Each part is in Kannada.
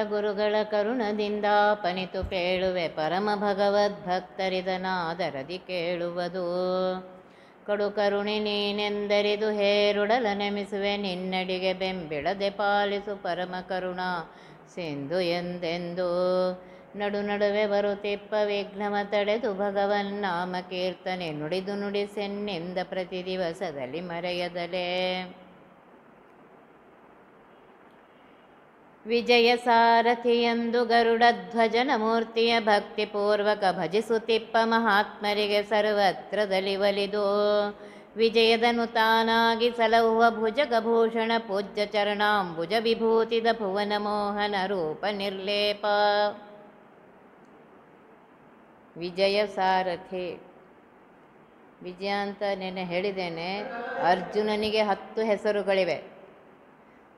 ಗುರುಗಳ ಕರುಣದಿಂದ ಪನಿತು ಪೇಳುವೆ ಪರಮ ಭಗವದ್ಭಕ್ತರಿದನಾದರದಿ ಕೇಳುವುದು. ಕಡು ಕರುಣಿ ನೀನೆಂದರಿದು ಹೇರುಡಲ ನೆಮಿಸುವೆ ನಿನ್ನಡಿಗೆ ಬೆಂಬಿಡದೆ ಪಾಲಿಸು ಪರಮ ಕರುಣಾ ಸಿಂಧು ಎಂದೆಂದು. ನಡು ನಡುವೆ ಬರುತ್ತಿಪ್ಪ ವಿಘ್ನವ ತಡೆದು ಭಗವನ್ನಾಮ ಕೀರ್ತನೆ ನುಡಿದು ನುಡಿಸೆನ್ನಿಂದ ಪ್ರತಿ ದಿವಸದಲ್ಲಿ ಮರೆಯದಲೇ. ವಿಜಯ ಸಾರಥಿಯಂದು ಗರುಡಧ್ವಜನ ಮೂರ್ತಿಯ ಭಕ್ತಿಪೂರ್ವಕ ಭಜಿಸುತ್ತಿಪ್ಪ ಮಹಾತ್ಮರಿಗೆ ಸರ್ವತ್ರದಲ್ಲಿ ಒಲಿದು. ವಿಜಯದನು ತಾನಾಗಿ ಸಲಹುವ ಭುಜಗಭೂಷಣ ಪೂಜ್ಯ ಚರಣಾಂಬುಜ ವಿಭೂತಿದ ಭುವನ ಮೋಹನ ರೂಪ ನಿರ್ಲೇಪ. ವಿಜಯ ಸಾರಥಿ ವಿಜಯ ಅಂತ ನೆನೆ ಹೇಳಿದ್ದೇನೆ. ಅರ್ಜುನನಿಗೆ 10 ಹೆಸರುಗಳಿವೆ.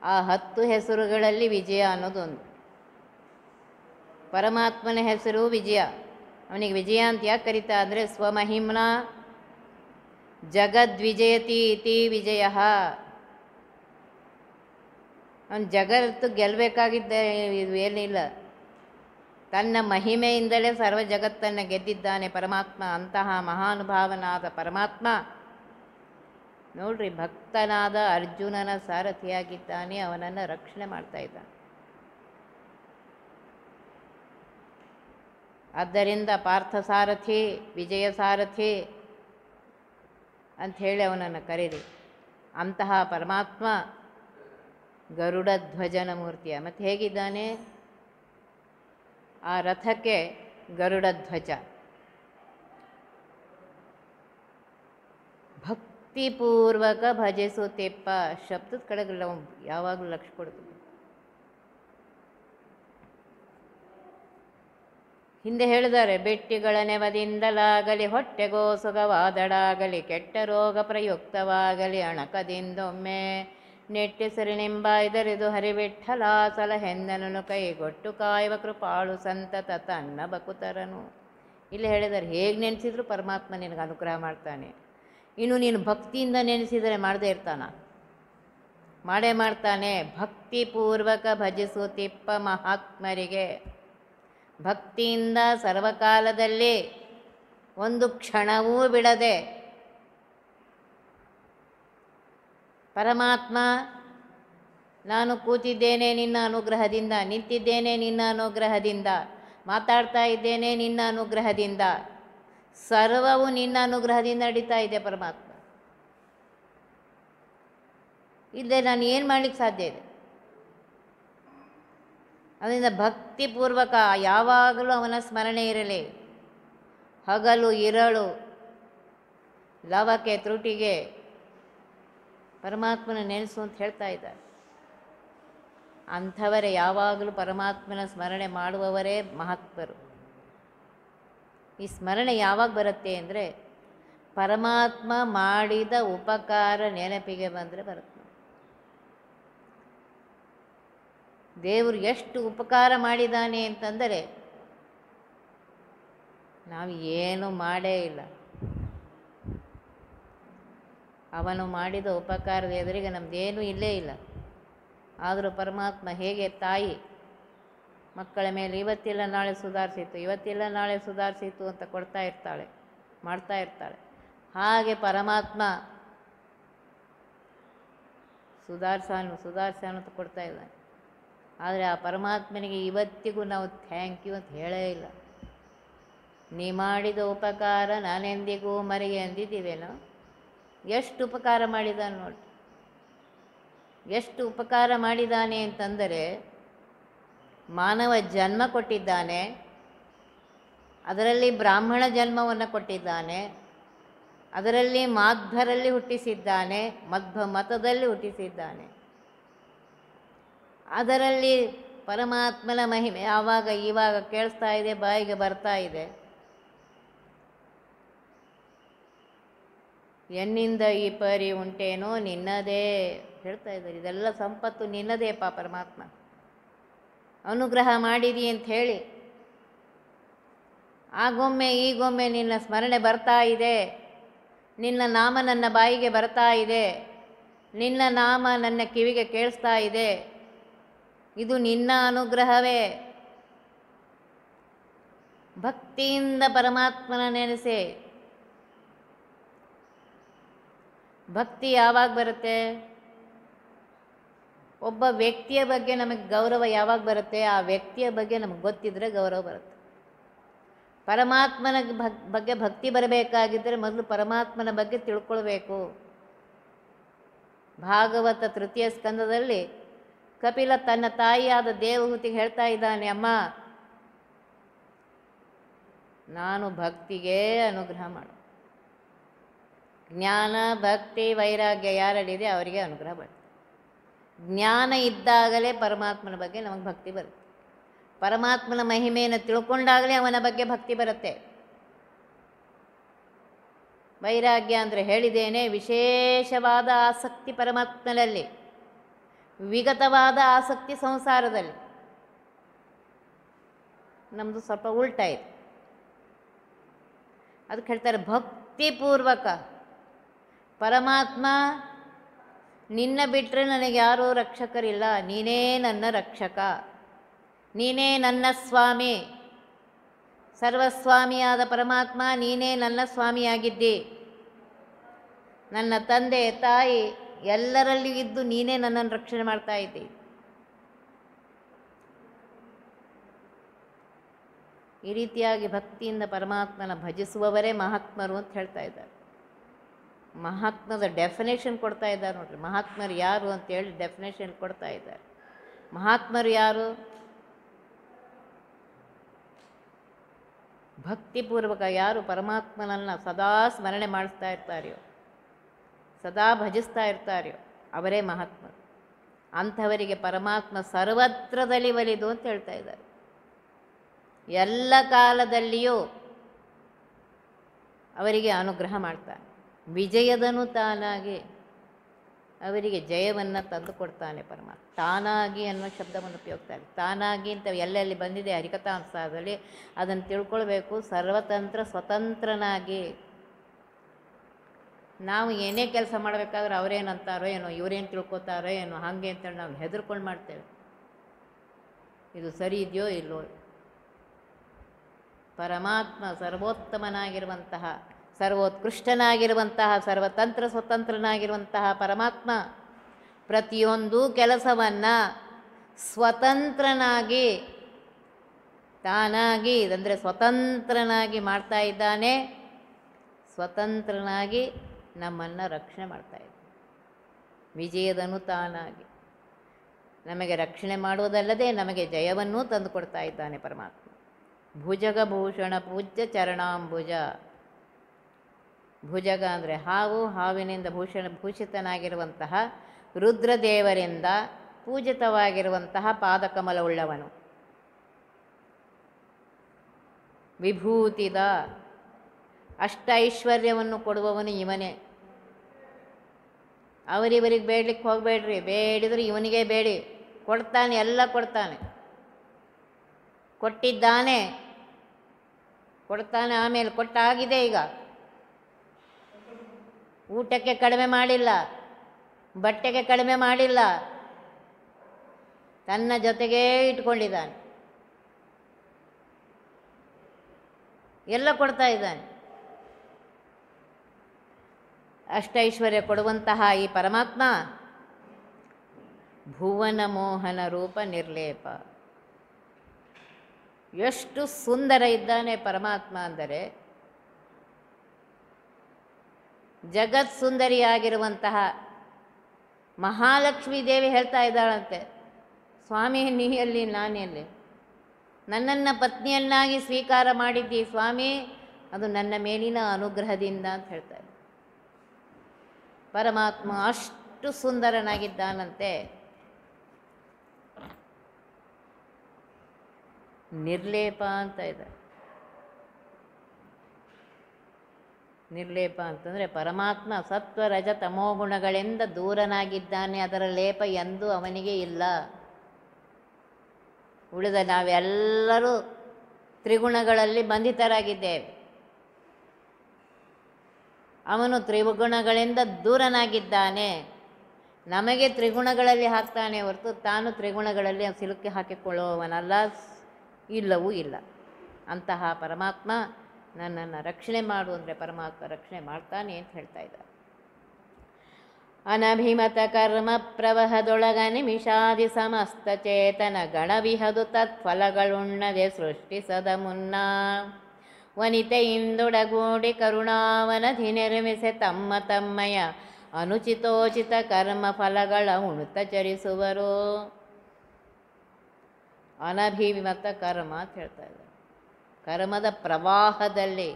ಆ 10 ಹೆಸರುಗಳಲ್ಲಿ ವಿಜಯ ಅನ್ನೋದೊಂದು. ಪರಮಾತ್ಮನ ಹೆಸರು ವಿಜಯ. ಅವನಿಗೆ ವಿಜಯ ಅಂತ ಯಾಕೆ ಕರೀತಾ ಅಂದರೆ ಸ್ವಮಹಿಮ್ನ ಜಗದ್ವಿಜಯತಿ ಇತಿ ವಿಜಯ. ಅವನು ಜಗತ್ತು ಗೆಲ್ಲಬೇಕಾಗಿದ್ದ ಇದು ಏನಿಲ್ಲ, ತನ್ನ ಮಹಿಮೆಯಿಂದಲೇ ಸರ್ವ ಜಗತ್ತನ್ನು ಗೆದ್ದಿದ್ದಾನೆ ಪರಮಾತ್ಮ. ಅಂತಹ ಮಹಾನುಭಾವನಾದ ಪರಮಾತ್ಮ ನೋಡ್ರಿ, ಭಕ್ತನಾದ ಅರ್ಜುನನ ಸಾರಥಿಯಾಗಿದ್ದಾನೆ, ಅವನನ್ನು ರಕ್ಷಣೆ ಮಾಡ್ತಾ ಇದ್ದಾನೆ. ಆದ್ದರಿಂದ ಪಾರ್ಥ ಸಾರಥಿ, ವಿಜಯ ಸಾರಥಿ ಅಂಥೇಳಿ ಅವನನ್ನು ಕರೀರಿ. ಅಂತಹ ಪರಮಾತ್ಮ ಗರುಡ ಧ್ವಜನ ಮೂರ್ತಿಯ. ಮತ್ತು ಹೇಗಿದ್ದಾನೆ? ಆ ರಥಕ್ಕೆ ಗರುಡ ಧ್ವಜ. ಭಕ್ತಿಪೂರ್ವಕ ಭಜಿಸುತ್ತಿಪ್ಪ. ಶಬ್ದದ ಕಡೆಗೆಲ್ಲ ಯಾವಾಗಲೂ ಲಕ್ಷ್ಯ ಕೊಡ್ತೀವಿ. ಹಿಂದೆ ಹೇಳಿದ್ದಾರೆ, ಬೆಟ್ಟಿಗಳ ನೆವದಿಂದಲಾಗಲಿ ಹೊಟ್ಟೆಗೋಸುಗವಾದಡಾಗಲಿ ಕೆಟ್ಟ ರೋಗ ಪ್ರಯುಕ್ತವಾಗಲಿ ಅಣಕದಿಂದೊಮ್ಮೆ ನೆಟ್ಟಿಸರಿನೆಂಬಾಯ್ದರಿದು ಹರಿವಿಠಲಾಸಲ ಹೆಂದನನು ಕೈಗೊಟ್ಟು ಕಾಯುವ ಕೃಪಾಳು ಸಂತತ ತನ್ನ ಬಕುತರನು. ಇಲ್ಲಿ ಹೇಳಿದ್ದಾರೆ, ಹೇಗೆ ನೆನೆಸಿದ್ರು ಪರಮಾತ್ಮ ನಿನಗೆ ಅನುಗ್ರಹ ಮಾಡ್ತಾನೆ. ಇನ್ನು ನೀನು ಭಕ್ತಿಯಿಂದ ನೆನೆಸಿದರೆ ಮಾಡದೇ ಇರ್ತಾನ? ಮಾಡೇ ಮಾಡ್ತಾನೆ. ಭಕ್ತಿಪೂರ್ವಕ ಭಜಿಸುತ್ತಿಪ್ಪ ಮಹಾತ್ಮರಿಗೆ. ಭಕ್ತಿಯಿಂದ ಸರ್ವಕಾಲದಲ್ಲಿ ಒಂದು ಕ್ಷಣವೂ ಬಿಡದೆ ಪರಮಾತ್ಮ, ನಾನು ಕೂತಿದ್ದೇನೆ ನಿನ್ನ ಅನುಗ್ರಹದಿಂದ, ನಿಂತಿದ್ದೇನೆ ನಿನ್ನ ಅನುಗ್ರಹದಿಂದ, ಮಾತಾಡ್ತಾ ಇದ್ದೇನೆ ನಿನ್ನ ಅನುಗ್ರಹದಿಂದ, ಸರ್ವವು ನಿನ್ನ ಅನುಗ್ರಹದಿಂದ ನಡೀತಾ ಇದೆ ಪರಮಾತ್ಮ. ಇಲ್ಲದೆ ನಾನು ಏನು ಮಾಡಲಿಕ್ಕೆ ಸಾಧ್ಯ ಇದೆ? ಅದರಿಂದ ಭಕ್ತಿಪೂರ್ವಕ ಯಾವಾಗಲೂ ಅವನ ಸ್ಮರಣೆ ಇರಲಿ. ಹಗಲು ಇರಳು ಲವಕ್ಕೆ ತ್ರುಟಿಗೆ ಪರಮಾತ್ಮನ ನೆನೆಸು ಅಂತ ಹೇಳ್ತಾ ಇದ್ದಾರೆ. ಅಂಥವರೇ ಯಾವಾಗಲೂ ಪರಮಾತ್ಮನ ಸ್ಮರಣೆ ಮಾಡುವವರೇ ಮಹಾತ್ಮರು. ಈ ಸ್ಮರಣೆ ಯಾವಾಗ ಬರುತ್ತೆ ಅಂದರೆ ಪರಮಾತ್ಮ ಮಾಡಿದ ಉಪಕಾರ ನೆನಪಿಗೆ ಬಂದರೆ ಬರುತ್ತೆ. ದೇವರು ಎಷ್ಟು ಉಪಕಾರ ಮಾಡಿದ್ದಾನೆ ಅಂತಂದರೆ ನಾವು ಏನು ಮಾಡೇ ಇಲ್ಲ. ಅವನು ಮಾಡಿದ ಉಪಕಾರದ ಎದುರಿಗೆ ನಮ್ಮದೇನೂ ಇಲ್ಲೇ ಇಲ್ಲ. ಆದರೂ ಪರಮಾತ್ಮ ಹೇಗೆ ತಾಯಿ ಮಕ್ಕಳ ಮೇಲೆ ಇವತ್ತಿಲ್ಲ ನಾಳೆ ಸುಧಾರಿಸಿತು, ಇವತ್ತಿಲ್ಲ ನಾಳೆ ಸುಧಾರಿಸಿತು ಅಂತ ಕೊಡ್ತಾ ಇರ್ತಾಳೆ, ಮಾಡ್ತಾ ಇರ್ತಾಳೆ. ಹಾಗೆ ಪರಮಾತ್ಮ ಸುಧಾರಿಸಾನು ಅಂತ ಕೊಡ್ತಾ ಇದ್ದಾನೆ. ಆದರೆ ಆ ಪರಮಾತ್ಮನಿಗೆ ಇವತ್ತಿಗೂ ನಾವು ಥ್ಯಾಂಕ್ ಯು ಅಂತ ಹೇಳೇ ಇಲ್ಲ. ನೀ ಮಾಡಿದ ಉಪಕಾರ ನಾನೆಂದಿಗೂ ಮರೆಗೆ ಅಂದಿದ್ದೀವೇನೋ? ಎಷ್ಟು ಉಪಕಾರ ಮಾಡಿದಾನೆ ನೋಡಿ. ಎಷ್ಟು ಉಪಕಾರ ಮಾಡಿದ್ದಾನೆ ಅಂತಂದರೆ ಮಾನವ ಜನ್ಮ ಕೊಟ್ಟಿದ್ದಾನೆ, ಅದರಲ್ಲಿ ಬ್ರಾಹ್ಮಣ ಜನ್ಮವನ್ನು ಕೊಟ್ಟಿದ್ದಾನೆ, ಅದರಲ್ಲಿ ಮಾಧ್ವರಲ್ಲಿ ಹುಟ್ಟಿಸಿದ್ದಾನೆ, ಮಧ್ವ ಮತದಲ್ಲಿ ಹುಟ್ಟಿಸಿದ್ದಾನೆ. ಅದರಲ್ಲಿ ಪರಮಾತ್ಮನ ಮಹಿಮೆ ಆವಾಗ ಇವಾಗ ಕೇಳಿಸ್ತಾ ಇದೆ, ಬಾಯಿಗೆ ಬರ್ತಾ ಇದೆ. ಎನ್ನಿಂದ ಈ ಪರಿ ಉಂಟೇನೋ ನಿನ್ನದೇ ಹೇಳ್ತಾ ಇದ್ದಾರೆ. ಇದೆಲ್ಲ ಸಂಪತ್ತು ನಿನ್ನದೇ ಪರಮಾತ್ಮ, ಅನುಗ್ರಹ ಮಾಡಿದಿ ಅಂತ ಹೇಳಿ ಆಗೊಮ್ಮೆ ಈಗೊಮ್ಮೆ ನಿನ್ನ ಸ್ಮರಣೆ ಬರ್ತಾ ಇದೆ. ನಿನ್ನ ನಾಮ ನನ್ನ ಬಾಯಿಗೆ ಬರ್ತಾ ಇದೆ, ನಿನ್ನ ನಾಮ ನನ್ನ ಕಿವಿಗೆ ಕೇಳಿಸ್ತಾ ಇದೆ. ಇದು ನಿನ್ನ ಅನುಗ್ರಹವೇ. ಭಕ್ತಿಯಿಂದ ಪರಮಾತ್ಮನ ನೆನೆಸಿ. ಭಕ್ತಿ ಯಾವಾಗ ಬರುತ್ತೆ? ಒಬ್ಬ ವ್ಯಕ್ತಿಯ ಬಗ್ಗೆ ನಮಗೆ ಗೌರವ ಯಾವಾಗ ಬರುತ್ತೆ? ಆ ವ್ಯಕ್ತಿಯ ಬಗ್ಗೆ ನಮಗೆ ಗೊತ್ತಿದ್ದರೆ ಗೌರವ ಬರುತ್ತೆ. ಪರಮಾತ್ಮನ ಬಗ್ಗೆ ಭಕ್ತಿ ಬರಬೇಕಾಗಿದ್ದರೆ ಮೊದಲು ಪರಮಾತ್ಮನ ಬಗ್ಗೆ ತಿಳ್ಕೊಳ್ಬೇಕು. ಭಾಗವತ ತೃತೀಯ ಸ್ಕಂದದಲ್ಲಿ ಕಪಿಲ ತನ್ನ ತಾಯಿಯಾದ ದೇವಹೂತಿಗೆ ಹೇಳ್ತಾ ಇದ್ದಾನೆ, ಅಮ್ಮ ನಾನು ಭಕ್ತಿಗೆ ಅನುಗ್ರಹ ಮಾಡು. ಜ್ಞಾನ ಭಕ್ತಿ ವೈರಾಗ್ಯ ಯಾರಲ್ಲಿದೆ ಅವರಿಗೆ ಅನುಗ್ರಹ ಬರುತ್ತೆ. ಜ್ಞಾನ ಇದ್ದಾಗಲೇ ಪರಮಾತ್ಮನ ಬಗ್ಗೆ ನಮಗೆ ಭಕ್ತಿ ಬರುತ್ತೆ. ಪರಮಾತ್ಮನ ಮಹಿಮೆಯನ್ನು ತಿಳ್ಕೊಂಡಾಗಲೇ ಅವನ ಬಗ್ಗೆ ಭಕ್ತಿ ಬರುತ್ತೆ. ವೈರಾಗ್ಯ ಅಂದರೆ ಹೇಳಿದ್ದೇನೆ, ವಿಶೇಷವಾದ ಆಸಕ್ತಿ ಪರಮಾತ್ಮನಲ್ಲಿ, ವಿಗತವಾದ ಆಸಕ್ತಿ ಸಂಸಾರದಲ್ಲಿ. ನಮ್ಮದು ಸ್ವಲ್ಪ ಉಲ್ಟಾ ಇದೆ. ಅದಕ್ಕೆ ಹೇಳ್ತಾರೆ ಭಕ್ತಿಪೂರ್ವಕ. ಪರಮಾತ್ಮ ನಿನ್ನ ಬಿಟ್ಟರೆ ನನಗೆ ಯಾರೂ ರಕ್ಷಕರಿಲ್ಲ, ನೀನೇ ನನ್ನ ರಕ್ಷಕ, ನೀನೇ ನನ್ನ ಸ್ವಾಮಿ. ಸರ್ವಸ್ವಾಮಿಯಾದ ಪರಮಾತ್ಮ ನೀನೇ ನನ್ನ ಸ್ವಾಮಿಯಾಗಿದ್ದಿ. ನನ್ನ ತಂದೆ ತಾಯಿ ಎಲ್ಲರಲ್ಲಿಯೂ ಇದ್ದು ನೀನೇ ನನ್ನನ್ನು ರಕ್ಷಣೆ ಮಾಡ್ತಾ ಇದ್ದಿ. ಈ ರೀತಿಯಾಗಿ ಭಕ್ತಿಯಿಂದ ಪರಮಾತ್ಮನ ಭಜಿಸುವವರೇ ಮಹಾತ್ಮರು ಅಂತ ಹೇಳ್ತಾ ಇದ್ದಾರೆ. ಮಹಾತ್ಮದ ಡೆಫಿನೇಷನ್ ಕೊಡ್ತಾ ಇದ್ದಾರೆ ನೋಡ್ರಿ. ಮಹಾತ್ಮರು ಯಾರು ಅಂತೇಳಿ ಡೆಫಿನೇಷನ್ ಕೊಡ್ತಾ ಇದ್ದಾರೆ. ಮಹಾತ್ಮರು ಯಾರು? ಭಕ್ತಿಪೂರ್ವಕ ಯಾರು ಪರಮಾತ್ಮನನ್ನು ಸದಾ ಸ್ಮರಣೆ ಮಾಡಿಸ್ತಾ ಇರ್ತಾರೆಯೋ, ಸದಾ ಭಜಿಸ್ತಾ ಇರ್ತಾರೆಯೋ ಅವರೇ ಮಹಾತ್ಮರು. ಅಂಥವರಿಗೆ ಪರಮಾತ್ಮ ಸರ್ವತ್ರದಲ್ಲಿ ಒಲಿದು ಅಂತ ಹೇಳ್ತಾ ಇದ್ದಾರೆ. ಎಲ್ಲ ಕಾಲದಲ್ಲಿಯೂ ಅವರಿಗೆ ಅನುಗ್ರಹ ಮಾಡ್ತಾನೆ. ವಿಜಯದನು ತಾನಾಗಿ ಅವರಿಗೆ ಜಯವನ್ನು ತಂದು ಕೊಡ್ತಾನೆ ಪರಮಾತ್ಮ. ತಾನಾಗಿ ಅನ್ನೋ ಶಬ್ದವನ್ನು ಉಪಯೋಗಿಸ್ತಾರೆ. ತಾನಾಗಿ ಅಂತ ಎಲ್ಲೆಲ್ಲಿ ಬಂದಿದೆ ಹರಿಕಥಾಂಸದಲ್ಲಿ ಅದನ್ನು ತಿಳ್ಕೊಳ್ಬೇಕು. ಸರ್ವತಂತ್ರ ಸ್ವತಂತ್ರನಾಗಿ. ನಾವು ಏನೇ ಕೆಲಸ ಮಾಡಬೇಕಾದ್ರೆ ಅವರೇನಂತಾರೋ ಏನೋ, ಇವರೇನು ತಿಳ್ಕೊತಾರೋ ಏನೋ, ಹಾಗೆ ಅಂತೇಳಿ ನಾವು ಹೆದರ್ಕೊಂಡು ಮಾಡ್ತೇವೆ. ಇದು ಸರಿ ಇದೆಯೋ ಇಲ್ಲೋ. ಪರಮಾತ್ಮ ಸರ್ವೋತ್ತಮನಾಗಿರುವಂತಹ, ಸರ್ವೋತ್ಕೃಷ್ಟನಾಗಿರುವಂತಹ, ಸರ್ವತಂತ್ರ ಸ್ವತಂತ್ರನಾಗಿರುವಂತಹ ಪರಮಾತ್ಮ ಪ್ರತಿಯೊಂದು ಕೆಲಸವನ್ನು ಸ್ವತಂತ್ರನಾಗಿ, ತಾನಾಗಿ ಅಂದರೆ ಸ್ವತಂತ್ರನಾಗಿ ಮಾಡ್ತಾ ಇದ್ದಾನೆ. ಸ್ವತಂತ್ರನಾಗಿ ನಮ್ಮನ್ನು ರಕ್ಷಣೆ ಮಾಡ್ತಾ ಇದ್ದಾನೆ. ವಿಜಯದನು ತಾನಾಗಿ ನಮಗೆ ರಕ್ಷಣೆ ಮಾಡುವುದಲ್ಲದೆ ನಮಗೆ ಜಯವನ್ನೂ ತಂದು ಕೊಡ್ತಾ ಇದ್ದಾನೆ ಪರಮಾತ್ಮ. ಭುಜಗಭೂಷಣ ಪೂಜ್ಯ ಚರಣಾಂಬುಜ. ಭುಜಗ ಅಂದರೆ ಹಾವು, ಹಾವಿನಿಂದ ಭೂಷಿತನಾಗಿರುವಂತಹ ರುದ್ರದೇವರಿಂದ ಪೂಜಿತವಾಗಿರುವಂತಹ ಪಾದಕಮಲವುಳ್ಳವನು. ವಿಭೂತಿದ ಅಷ್ಟ ಐಶ್ವರ್ಯವನ್ನು ಕೊಡುವವನು ಇವನೇ. ಅವರಿವರಿಗೆ ಬೇಡಲಿಕ್ಕೆ ಹೋಗಬೇಡ್ರಿ, ಬೇಡಿದ್ರೆ ಇವನಿಗೆ ಬೇಡಿ, ಕೊಡ್ತಾನೆ, ಎಲ್ಲ ಕೊಡ್ತಾನೆ. ಕೊಟ್ಟಿದ್ದಾನೆ, ಕೊಡ್ತಾನೆ. ಆಮೇಲೆ ಕೊಟ್ಟಾಗಿದೆ. ಈಗ ಊಟಕ್ಕೆ ಕಡಿಮೆ ಮಾಡಿಲ್ಲ, ಬಟ್ಟೆಗೆ ಕಡಿಮೆ ಮಾಡಿಲ್ಲ, ತನ್ನ ಜೊತೆಗೇ ಇಟ್ಕೊಂಡಿದ್ದಾನೆ. ಎಲ್ಲ ಕೊಡ್ತಾ ಇದ್ದಾನೆ. ಅಷ್ಟೈಶ್ವರ್ಯ ಕೊಡುವಂತಹ ಈ ಪರಮಾತ್ಮ ಭುವನ ಮೋಹನ ರೂಪ ನಿರ್ಲೇಪ. ಎಷ್ಟು ಸುಂದರ ಇದ್ದಾನೆ ಪರಮಾತ್ಮ ಅಂದರೆ, ಜಗತ್ ಸುಂದರಿಯಾಗಿರುವಂತಹ ಮಹಾಲಕ್ಷ್ಮೀ ದೇವಿ ಹೇಳ್ತಾ ಇದ್ದಾಳಂತೆ, ಸ್ವಾಮಿ ನೀ ಎಲ್ಲಿ, ನಾನೆಲ್ಲಿ? ನನ್ನನ್ನು ಪತ್ನಿಯನ್ನಾಗಿ ಸ್ವೀಕಾರ ಮಾಡಿದ್ದಿ ಸ್ವಾಮಿ, ಅದು ನನ್ನ ಮೇಲಿನ ಅನುಗ್ರಹದಿಂದ ಅಂತ ಹೇಳ್ತಾರೆ. ಪರಮಾತ್ಮ ಅಷ್ಟು ಸುಂದರನಾಗಿದ್ದಾನಂತೆ. ನಿರ್ಲೇಪ ಅಂತ ಇದೆ. ನಿರ್ಲೇಪ ಅಂತಂದರೆ ಪರಮಾತ್ಮ ಸತ್ವ ರಜ ತಮೋಗುಣಗಳಿಂದ ದೂರನಾಗಿದ್ದಾನೆ. ಅದರ ಲೇಪ ಎಂದೂ ಅವನಿಗೆ ಇಲ್ಲ. ಉಳಿದ ನಾವೆಲ್ಲರೂ ತ್ರಿಗುಣಗಳಲ್ಲಿ ಬಂಧಿತರಾಗಿದ್ದೇವೆ. ಅವನು ತ್ರಿಗುಣಗಳಿಂದ ದೂರನಾಗಿದ್ದಾನೆ. ನಮಗೆ ತ್ರಿಗುಣಗಳಲ್ಲಿ ಹಾಕ್ತಾನೆ ಹೊರತು ತಾನು ತ್ರಿಗುಣಗಳಲ್ಲಿ ಸಿಲುಕಿ ಹಾಕಿಕೊಳ್ಳುವವನಲ್ಲ, ಇಲ್ಲವೂ ಇಲ್ಲ. ಅಂತಹ ಪರಮಾತ್ಮ ನನ್ನನ್ನು ರಕ್ಷಣೆ ಮಾಡು ಅಂದರೆ ಪರಮಾತ್ಮ ರಕ್ಷಣೆ ಮಾಡ್ತಾನೆ ಅಂತ ಹೇಳ್ತಾ ಇದ್ದಾರೆ. ಅನಭಿಮತ ಕರ್ಮ ಪ್ರವಹದೊಳಗ ನಿಮಿಷಾದಿ ಸಮಸ್ತ ಚೇತನ ಗಣವಿಹದು ತತ್ಫಲಗಳುಣ್ಣದೆ ಸೃಷ್ಟಿಸದ ಮುನ್ನ ವನಿತೆಯಿಂದೊಡಗೂಡಿ ಕರುಣಾವನಧಿ ನಿರ್ಮಿಸೆ ತಮ್ಮ ತಮ್ಮಯ ಅನುಚಿತೋಚಿತ ಕರ್ಮ ಫಲಗಳ ಉಣುತ ಚರಿಸುವರು. ಅನಭಿಮತ ಕರ್ಮ ಅಂತ ಹೇಳ್ತಾ ಇದ್ದಾರೆ. ಕರ್ಮದ ಪ್ರವಾಹದಲ್ಲಿ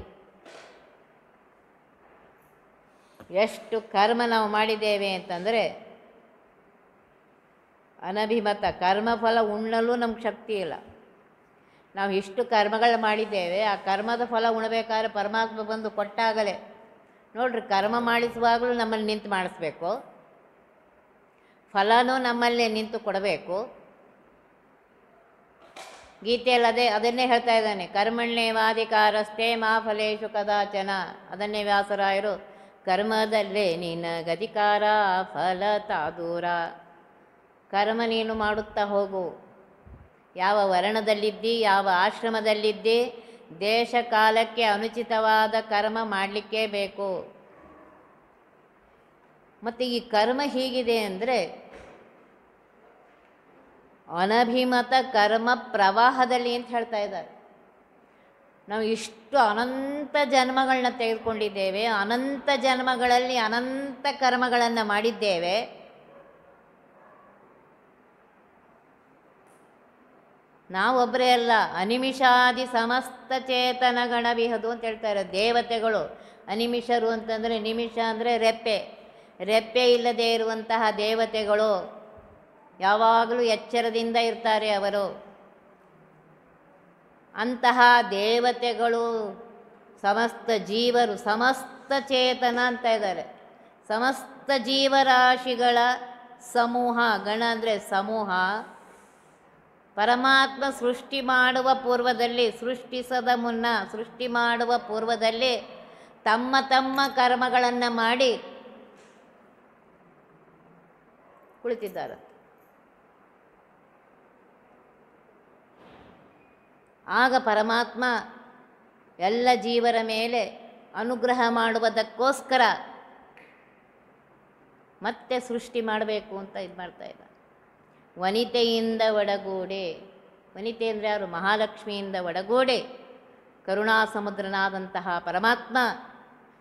ಎಷ್ಟು ಕರ್ಮ ನಾವು ಮಾಡಿದ್ದೇವೆ ಅಂತಂದರೆ ಅನಭಿಮತ ಕರ್ಮಫಲ ಉಣ್ಣಲು ನಮ್ಗೆ ಶಕ್ತಿ ಇಲ್ಲ. ನಾವು ಇಷ್ಟು ಕರ್ಮಗಳು ಮಾಡಿದ್ದೇವೆ, ಆ ಕರ್ಮದ ಫಲ ಉಣಬೇಕಾದ್ರೆ ಪರಮಾತ್ಮ ಬಂದು ಕೊಟ್ಟಾಗಲೇ. ನೋಡ್ರಿ, ಕರ್ಮ ಮಾಡಿಸುವಾಗಲೂ ನಮ್ಮಲ್ಲಿ ನಿಂತು ಮಾಡಿಸ್ಬೇಕು, ಫಲನೂ ನಮ್ಮಲ್ಲೇ ನಿಂತು ಕೊಡಬೇಕು. ಗೀತೆಯಲ್ಲಿ ಅದನ್ನೇ ಹೇಳ್ತಾ ಇದ್ದಾನೆ, ಕರ್ಮಣ್ಯೇವಾಧಿಕಾರಸ್ಥೆ ಮಾ ಫಲೇಶು ಕದಾಚನ. ಅದನ್ನೇ ವ್ಯಾಸರಾಯರು ಕರ್ಮದಲ್ಲೇ ನಿನಗಧಿಕಾರ ಫಲ ತಾದೂರ. ಕರ್ಮ ನೀನು ಮಾಡುತ್ತಾ ಹೋಗು. ಯಾವ ವರ್ಣದಲ್ಲಿದ್ದಿ, ಯಾವ ಆಶ್ರಮದಲ್ಲಿದ್ದಿ, ದೇಶ ಕಾಲಕ್ಕೆ ಅನುಚಿತವಾದ ಕರ್ಮ ಮಾಡಲಿಕ್ಕೇ ಬೇಕು. ಮತ್ತು ಈ ಕರ್ಮ ಹೀಗಿದೆ ಅಂದರೆ ಅನಭಿಮತ ಕರ್ಮ ಪ್ರವಾಹದಲ್ಲಿ ಅಂತ ಹೇಳ್ತಾ ಇದ್ದಾರೆ. ನಾವು ಇಷ್ಟು ಅನಂತ ಜನ್ಮಗಳನ್ನ ತೆಗೆದುಕೊಂಡಿದ್ದೇವೆ, ಅನಂತ ಜನ್ಮಗಳಲ್ಲಿ ಅನಂತ ಕರ್ಮಗಳನ್ನು ಮಾಡಿದ್ದೇವೆ. ನಾವೊಬ್ಬರೇ ಅಲ್ಲ, ಅನಿಮಿಷಾದಿ ಸಮಸ್ತ ಚೇತನ ಗಣವಿಹದು ಅಂತ ಹೇಳ್ತಾರೆ. ದೇವತೆಗಳು ಅನಿಮಿಷರು ಅಂತಂದರೆ, ನಿಮಿಷ ಅಂದರೆ ರೆಪ್ಪೆ, ರೆಪ್ಪೆ ಇಲ್ಲದೆ ಇರುವಂತಹ ದೇವತೆಗಳು ಯಾವಾಗಲೂ ಎಚ್ಚರದಿಂದ ಇರ್ತಾರೆ ಅವರು. ಅಂತಹ ದೇವತೆಗಳು, ಸಮಸ್ತ ಜೀವರು, ಸಮಸ್ತ ಚೇತನ ಅಂತ ಇದ್ದಾರೆ. ಸಮಸ್ತ ಜೀವರಾಶಿಗಳ ಸಮೂಹ, ಗಣ ಅಂದರೆ ಸಮೂಹ, ಪರಮಾತ್ಮ ಸೃಷ್ಟಿ ಮಾಡುವ ಪೂರ್ವದಲ್ಲಿ, ಸೃಷ್ಟಿಸದ ಮುನ್ನ, ಸೃಷ್ಟಿ ಮಾಡುವ ಪೂರ್ವದಲ್ಲಿ ತಮ್ಮ ತಮ್ಮ ಕರ್ಮಗಳನ್ನು ಮಾಡಿ ಕುಳಿತಿದ್ದಾರೆ. ಆಗ ಪರಮಾತ್ಮ ಎಲ್ಲ ಜೀವರ ಮೇಲೆ ಅನುಗ್ರಹ ಮಾಡುವುದಕ್ಕೋಸ್ಕರ ಮತ್ತೆ ಸೃಷ್ಟಿ ಮಾಡಬೇಕು ಅಂತ ಇದು ಮಾಡ್ತಾ ಇದ್ದ. ವನಿತೆಯಿಂದ ಒಡಗೂಡಿ, ವನಿತೆ ಅಂದರೆ ಯಾರು? ಮಹಾಲಕ್ಷ್ಮಿಯಿಂದ ಒಡಗೂಡಿ ಕರುಣಾ ಸಮುದ್ರನಾದಂತಹ ಪರಮಾತ್ಮ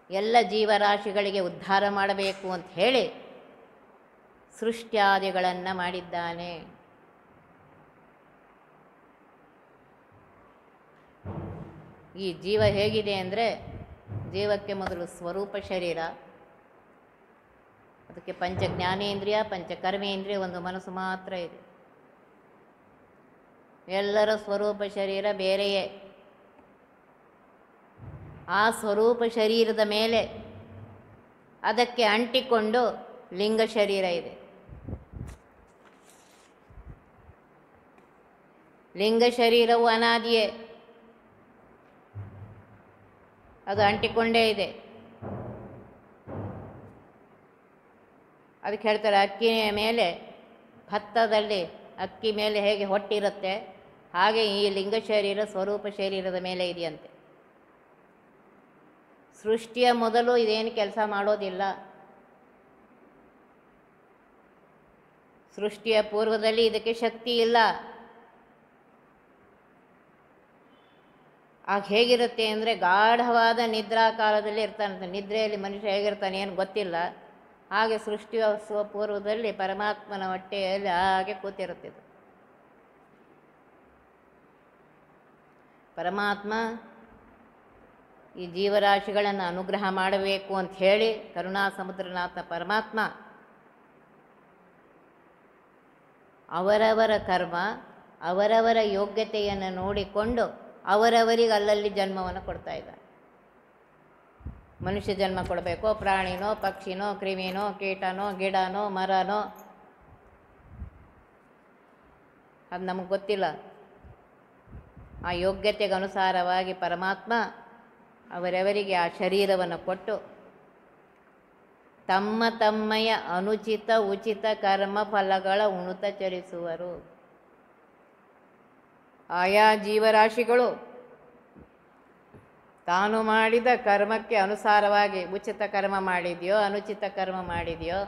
ಎಲ್ಲ ಜೀವರಾಶಿಗಳಿಗೆ ಉದ್ಧಾರ ಮಾಡಬೇಕು ಅಂತ ಹೇಳಿ ಸೃಷ್ಟ್ಯಾದಿಗಳನ್ನು ಮಾಡಿದ್ದಾನೆ. ಈ ಜೀವ ಹೇಗಿದೆ ಅಂದರೆ, ಜೀವಕ್ಕೆ ಮೊದಲು ಸ್ವರೂಪ ಶರೀರ, ಅದಕ್ಕೆ ಪಂಚ ಜ್ಞಾನೇಂದ್ರಿಯ, ಪಂಚ ಕರ್ಮೇಂದ್ರಿಯ, ಒಂದು ಮನಸ್ಸು ಮಾತ್ರ ಇದೆ. ಎಲ್ಲರ ಸ್ವರೂಪ ಶರೀರ ಬೇರೆಯೇ. ಆ ಸ್ವರೂಪ ಶರೀರದ ಮೇಲೆ ಅದಕ್ಕೆ ಅಂಟಿಕೊಂಡು ಲಿಂಗ ಶರೀರ ಇದೆ. ಲಿಂಗ ಶರೀರವು ಅನಾದಿಯೇ, ಅದು ಅಂಟಿಕೊಂಡೇ ಇದೆ. ಅದಕ್ಕೆ ಹೇಳ್ತಾರೆ, ಅಕ್ಕಿಯ ಮೇಲೆ, ಭತ್ತದಲ್ಲಿ ಅಕ್ಕಿ ಮೇಲೆ ಹೇಗೆ ಹೊಟ್ಟಿರುತ್ತೆ ಹಾಗೆ ಈ ಲಿಂಗ ಶರೀರ ಸ್ವರೂಪ ಶರೀರದ ಮೇಲೆ ಇದೆಯಂತೆ. ಸೃಷ್ಟಿಯ ಮೊದಲು ಇದೇನು ಕೆಲಸ ಮಾಡೋದಿಲ್ಲ. ಸೃಷ್ಟಿಯ ಪೂರ್ವದಲ್ಲಿ ಇದಕ್ಕೆ ಶಕ್ತಿ ಇಲ್ಲ. ಆಗ ಹೇಗಿರುತ್ತೆ ಅಂದರೆ, ಗಾಢವಾದ ನಿದ್ರಾ ಕಾಲದಲ್ಲಿ ಇರ್ತಾನಂತೆ. ನಿದ್ರೆಯಲ್ಲಿ ಮನುಷ್ಯ ಹೇಗಿರ್ತಾನೆ ಏನು ಗೊತ್ತಿಲ್ಲ. ಹಾಗೆ ಸೃಷ್ಟಿಯ ಸ್ವಪೂರ್ವದಲ್ಲಿ ಪರಮಾತ್ಮನ ಹೊಟ್ಟೆಯಲ್ಲಿ ಹಾಗೆ ಕೂತಿರುತ್ತಿದ್ದು. ಪರಮಾತ್ಮ ಈ ಜೀವರಾಶಿಗಳನ್ನು ಅನುಗ್ರಹ ಮಾಡಬೇಕು ಅಂತ ಹೇಳಿ ಕರುಣಾ ಸಮುದ್ರನಾಥ ಪರಮಾತ್ಮ ಅವರವರ ಕರ್ಮ, ಅವರವರ ಯೋಗ್ಯತೆಯನ್ನು ನೋಡಿಕೊಂಡು ಅವರವರಿಗೆ ಅಲ್ಲಲ್ಲಿ ಜನ್ಮವನ್ನು ಕೊಡ್ತಾ ಇದ್ದಾರೆ. ಮನುಷ್ಯ ಜನ್ಮ ಕೊಡಬೇಕೋ, ಪ್ರಾಣಿನೋ, ಪಕ್ಷಿನೋ, ಕ್ರಿಮಿನೋ, ಕೀಟನೋ, ಗಿಡನೋ, ಮರನೋ, ಅದು ನಮಗೆ ಗೊತ್ತಿಲ್ಲ. ಆ ಯೋಗ್ಯತೆಗೆ ಅನುಸಾರವಾಗಿ ಪರಮಾತ್ಮ ಅವರವರಿಗೆ ಆ ಶರೀರವನ್ನು ಕೊಟ್ಟು ತಮ್ಮ ತಮ್ಮಯ ಅನುಚಿತ ಉಚಿತ ಕರ್ಮ ಫಲಗಳ ಉಣುತ ಚರಿಸುವರು. ಆಯಾ ಜೀವರಾಶಿಗಳು ತಾನು ಮಾಡಿದ ಕರ್ಮಕ್ಕೆ ಅನುಸಾರವಾಗಿ ಉಚಿತ ಕರ್ಮ ಮಾಡಿದೆಯೋ ಅನುಚಿತ ಕರ್ಮ ಮಾಡಿದೆಯೋ,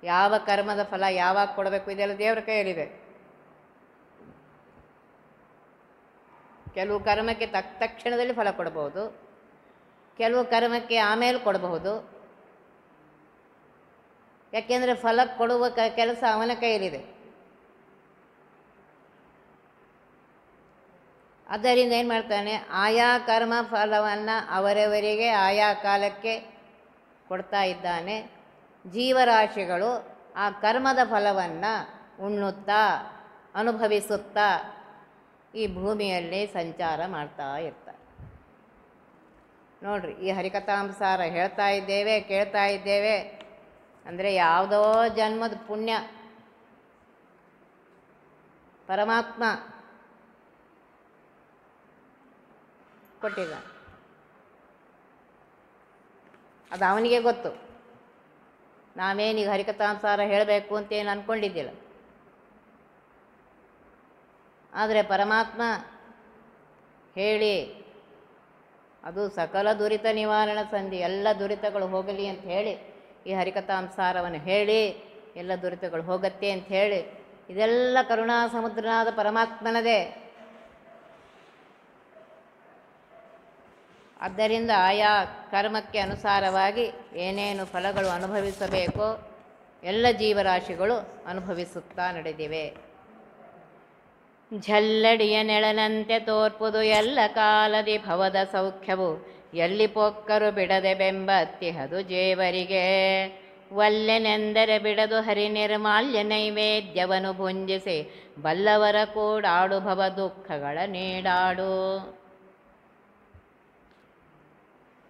ಯಾವ ಕರ್ಮದ ಫಲ ಯಾವಾಗ ಕೊಡಬೇಕು ಇದೆಲ್ಲ ದೇವರ ಕೈಯಲ್ಲಿದೆ. ಕೆಲವು ಕರ್ಮಕ್ಕೆ ತಕ್ಷಣದಲ್ಲಿ ಫಲ ಕೊಡಬಹುದು, ಕೆಲವು ಕರ್ಮಕ್ಕೆ ಆಮೇಲೆ ಕೊಡಬಹುದು. ಯಾಕೆಂದರೆ ಫಲ ಕೊಡುವ ಕೆಲಸ ಅವನ ಕೈಯಲ್ಲಿದೆ. ಆದ್ದರಿಂದ ಏನು ಮಾಡ್ತಾನೆ, ಆಯಾ ಕರ್ಮ ಫಲವನ್ನು ಅವರವರಿಗೆ ಆಯಾ ಕಾಲಕ್ಕೆ ಕೊಡ್ತಾ ಇದ್ದಾನೆ. ಜೀವರಾಶಿಗಳು ಆ ಕರ್ಮದ ಫಲವನ್ನು ಉಣ್ಣುತ್ತಾ ಅನುಭವಿಸುತ್ತಾ ಈ ಭೂಮಿಯಲ್ಲಿ ಸಂಚಾರ ಮಾಡ್ತಾ ಇರ್ತಾರೆ. ನೋಡ್ರಿ, ಈ ಹರಿಕಥಾಂಸಾರ ಹೇಳ್ತಾ ಇದ್ದೇವೆ, ಕೇಳ್ತಾ ಇದ್ದೇವೆ ಅಂದರೆ ಯಾವುದೋ ಜನ್ಮದ ಪುಣ್ಯ ಪರಮಾತ್ಮ ಕೊಟ್ಟಿಲ್ಲ. ಅದು ಅವನಿಗೆ ಗೊತ್ತು. ನಾವೇನೀಗ ಹರಿಕಥಾಂಸಾರ ಹೇಳಬೇಕು ಅಂತೇನು ಅಂದ್ಕೊಂಡಿದ್ದಿಲ್ಲ. ಆದರೆ ಪರಮಾತ್ಮ ಹೇಳಿ ಅದು ಸಕಲ ದುರಿತ ನಿವಾರಣ ಸಂಧಿ, ಎಲ್ಲ ದುರಿತಗಳು ಹೋಗಲಿ ಅಂತ ಹೇಳಿ ಈ ಹರಿಕಥಾಂಸಾರವನ್ನು ಹೇಳಿ ಎಲ್ಲ ದುರಿತಗಳು ಹೋಗತ್ತೆ ಅಂತ ಹೇಳಿ, ಇದೆಲ್ಲ ಕರುಣಾ ಸಮುದ್ರನಾದ ಪರಮಾತ್ಮನದೇ. ಆದ್ದರಿಂದ ಆಯಾ ಕರ್ಮಕ್ಕೆ ಅನುಸಾರವಾಗಿ ಏನೇನು ಫಲಗಳು ಅನುಭವಿಸಬೇಕೋ ಎಲ್ಲ ಜೀವರಾಶಿಗಳು ಅನುಭವಿಸುತ್ತಾ ನಡೆದಿವೆ. ಝಲ್ಲಡಿಯ ನೆಳನಂತೆ ತೋರ್ಪುದು ಎಲ್ಲ ಕಾಲದಿ ಭವದ ಸೌಖ್ಯವು, ಎಲ್ಲಿ ಪೊಕ್ಕರು ಬಿಡದೆ ಬೆಂಬತ್ತಿಹದು ಜೇವರಿಗೆ. ವಲ್ಲೆನೆಂದರೆ ಬಿಡದು ಹರಿ ನಿರ್ಮಾಲ್ಯ ನೈವೇದ್ಯವನ್ನು ಭುಂಜಿಸಿ, ಬಲ್ಲವರ ಕೂಡಾಡು ಭವ ದುಃಖಗಳ ನೀಡಾಡು.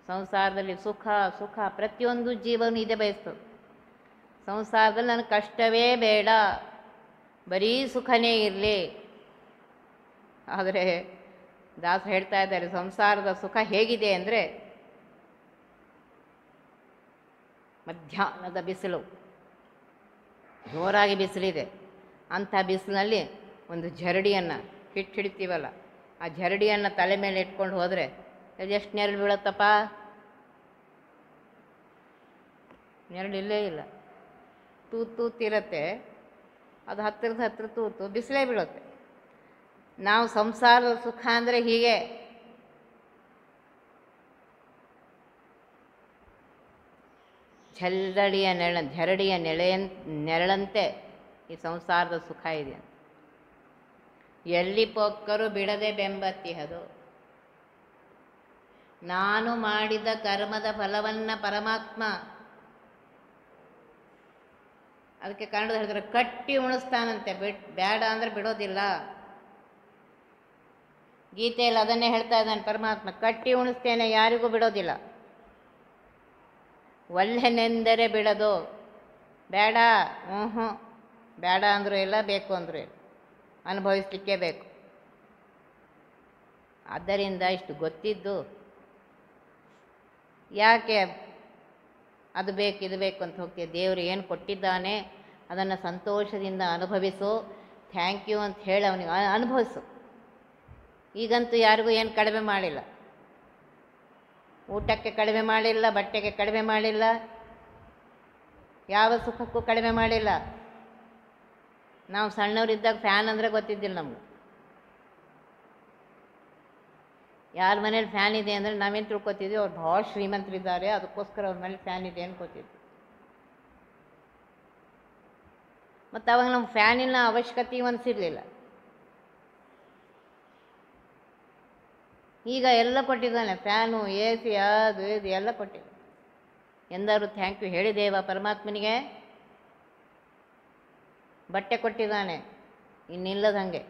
ಸಂಸಾರದಲ್ಲಿ ಸುಖ ಸುಖ ಪ್ರತಿಯೊಂದು ಜೀವನು ಇದೆ ಬಯಸ್ತದೆ. ಸಂಸಾರದಲ್ಲಿ ನನಗೆ ಕಷ್ಟವೇ ಬೇಡ, ಬರೀ ಸುಖನೇ ಇರಲಿ. ಆದರೆ ದಾಸ ಹೇಳ್ತಾ ಇದ್ದಾರೆ, ಸಂಸಾರದ ಸುಖ ಹೇಗಿದೆ ಅಂದರೆ, ಮಧ್ಯಾಹ್ನದ ಬಿಸಿಲು, ಜೋರಾಗಿ ಬಿಸಿಲಿದೆ. ಅಂಥ ಬಿಸಿಲಿನಲ್ಲಿ ಒಂದು ಜರಡಿಯನ್ನು ಹಿಡಿತೀವಲ್ಲ, ಆ ಜರಡಿಯನ್ನು ತಲೆ ಮೇಲೆ ಇಟ್ಕೊಂಡು ಹೋದರೆ ಎಷ್ಟು ನೆರಳು ಬೀಳುತ್ತಪ್ಪ? ನೆರಳು ಇಲ್ಲೇ ಇಲ್ಲ. ತೂತಿರತ್ತೆ, ಅದು ಹತ್ತಿರ ತೂತು ಬಿಸಿಲೇ ಬೀಳುತ್ತೆ. ನಾವು ಸಂಸಾರದ ಸುಖ ಅಂದರೆ ಹೀಗೆ. ಜರಡಿಯ ನೆರಳಂತೆ ಈ ಸಂಸಾರದ ಸುಖ ಇದೆ. ಎಲ್ಲಿ ಪೊಕ್ಕರು ಬಿಡದೆ ಬೆಂಬತ್ತಿಹದು. ನಾನು ಮಾಡಿದ ಕರ್ಮದ ಫಲವನ್ನು ಪರಮಾತ್ಮ ಅದಕ್ಕೆ ಕನ್ನಡದ ಹೇಳಿದ್ರೆ ಕಟ್ಟಿ ಉಣಿಸ್ತಾನಂತೆ. ಬೇಡ ಅಂದರೆ ಬಿಡೋದಿಲ್ಲ. ಗೀತೆಯಲ್ಲಿ ಅದನ್ನೇ ಹೇಳ್ತಾ ಇದ್ದಾನೆ ಪರಮಾತ್ಮ, ಕಟ್ಟಿ ಉಣಿಸ್ತೇನೆ, ಯಾರಿಗೂ ಬಿಡೋದಿಲ್ಲ. ಒಳ್ಳೆನೆಂದರೆ ಬಿಡದು. ಬೇಡ, ಬೇಡ ಅಂದರೂ ಇಲ್ಲ, ಬೇಕು ಅಂದರೂ ಇಲ್ಲ, ಅನುಭವಿಸ್ಲಿಕ್ಕೆ ಬೇಕು. ಆದ್ದರಿಂದ ಇಷ್ಟು ಗೊತ್ತಿದ್ದು ಯಾಕೆ ಅದು ಬೇಕು ಇದು ಬೇಕು ಅಂತ ಹೋಗ್ತೀವಿ? ದೇವರು ಏನು ಕೊಟ್ಟಿದ್ದಾನೆ ಅದನ್ನು ಸಂತೋಷದಿಂದ ಅನುಭವಿಸು, ಥ್ಯಾಂಕ್ ಯು ಅಂತ ಹೇಳಿ ಅವನಿಗೆ ಅನುಭವಿಸು. ಈಗಂತೂ ಯಾರಿಗೂ ಏನು ಕಡಿಮೆ ಮಾಡಿಲ್ಲ. ಊಟಕ್ಕೆ ಕಡಿಮೆ ಮಾಡಿಲ್ಲ, ಬಟ್ಟೆಗೆ ಕಡಿಮೆ ಮಾಡಿಲ್ಲ, ಯಾವ ಸುಖಕ್ಕೂ ಕಡಿಮೆ ಮಾಡಿಲ್ಲ. ನಾವು ಸಣ್ಣವರಿದ್ದಾಗ ಫ್ಯಾನ್ ಅಂದರೆ ಗೊತ್ತಿದ್ದಿಲ್ಲ ನಮ್ಗೆ. ಯಾರ ಮನೇಲಿ ಫ್ಯಾನ್ ಇದೆ ಅಂದರೆ ನಾವೇನು ತಿಳ್ಕೊತಿದ್ವಿ, ಅವ್ರು ಭಾಳ ಶ್ರೀಮಂತರಿದ್ದಾರೆ ಅದಕ್ಕೋಸ್ಕರ ಅವ್ರ ಮನೇಲಿ ಫ್ಯಾನ್ ಇದೆ ಅನ್ಕೋತಿದ್ವಿ. ಮತ್ತು ಅವಾಗ ನಮ್ಗೆ ಫ್ಯಾನಿನ ಅವಶ್ಯಕತೆ ಅನಿಸಿರಲಿಲ್ಲ. ಈಗ ಎಲ್ಲ ಕೊಟ್ಟಿದ್ದಾನೆ, ಫ್ಯಾನು, ಎ ಸಿ, ಅದು ಇದು ಎಲ್ಲ ಕೊಟ್ಟಿದ್ದಾನೆ. ಎಂದಾದ್ರು ಥ್ಯಾಂಕ್ ಯು ಹೇಳಿದೇವ ಪರಮಾತ್ಮನಿಗೆ? ಬಟ್ಟೆ ಕೊಟ್ಟಿದ್ದಾನೆ, ಇನ್ನಿಲ್ಲದ ಹಾಗೆ.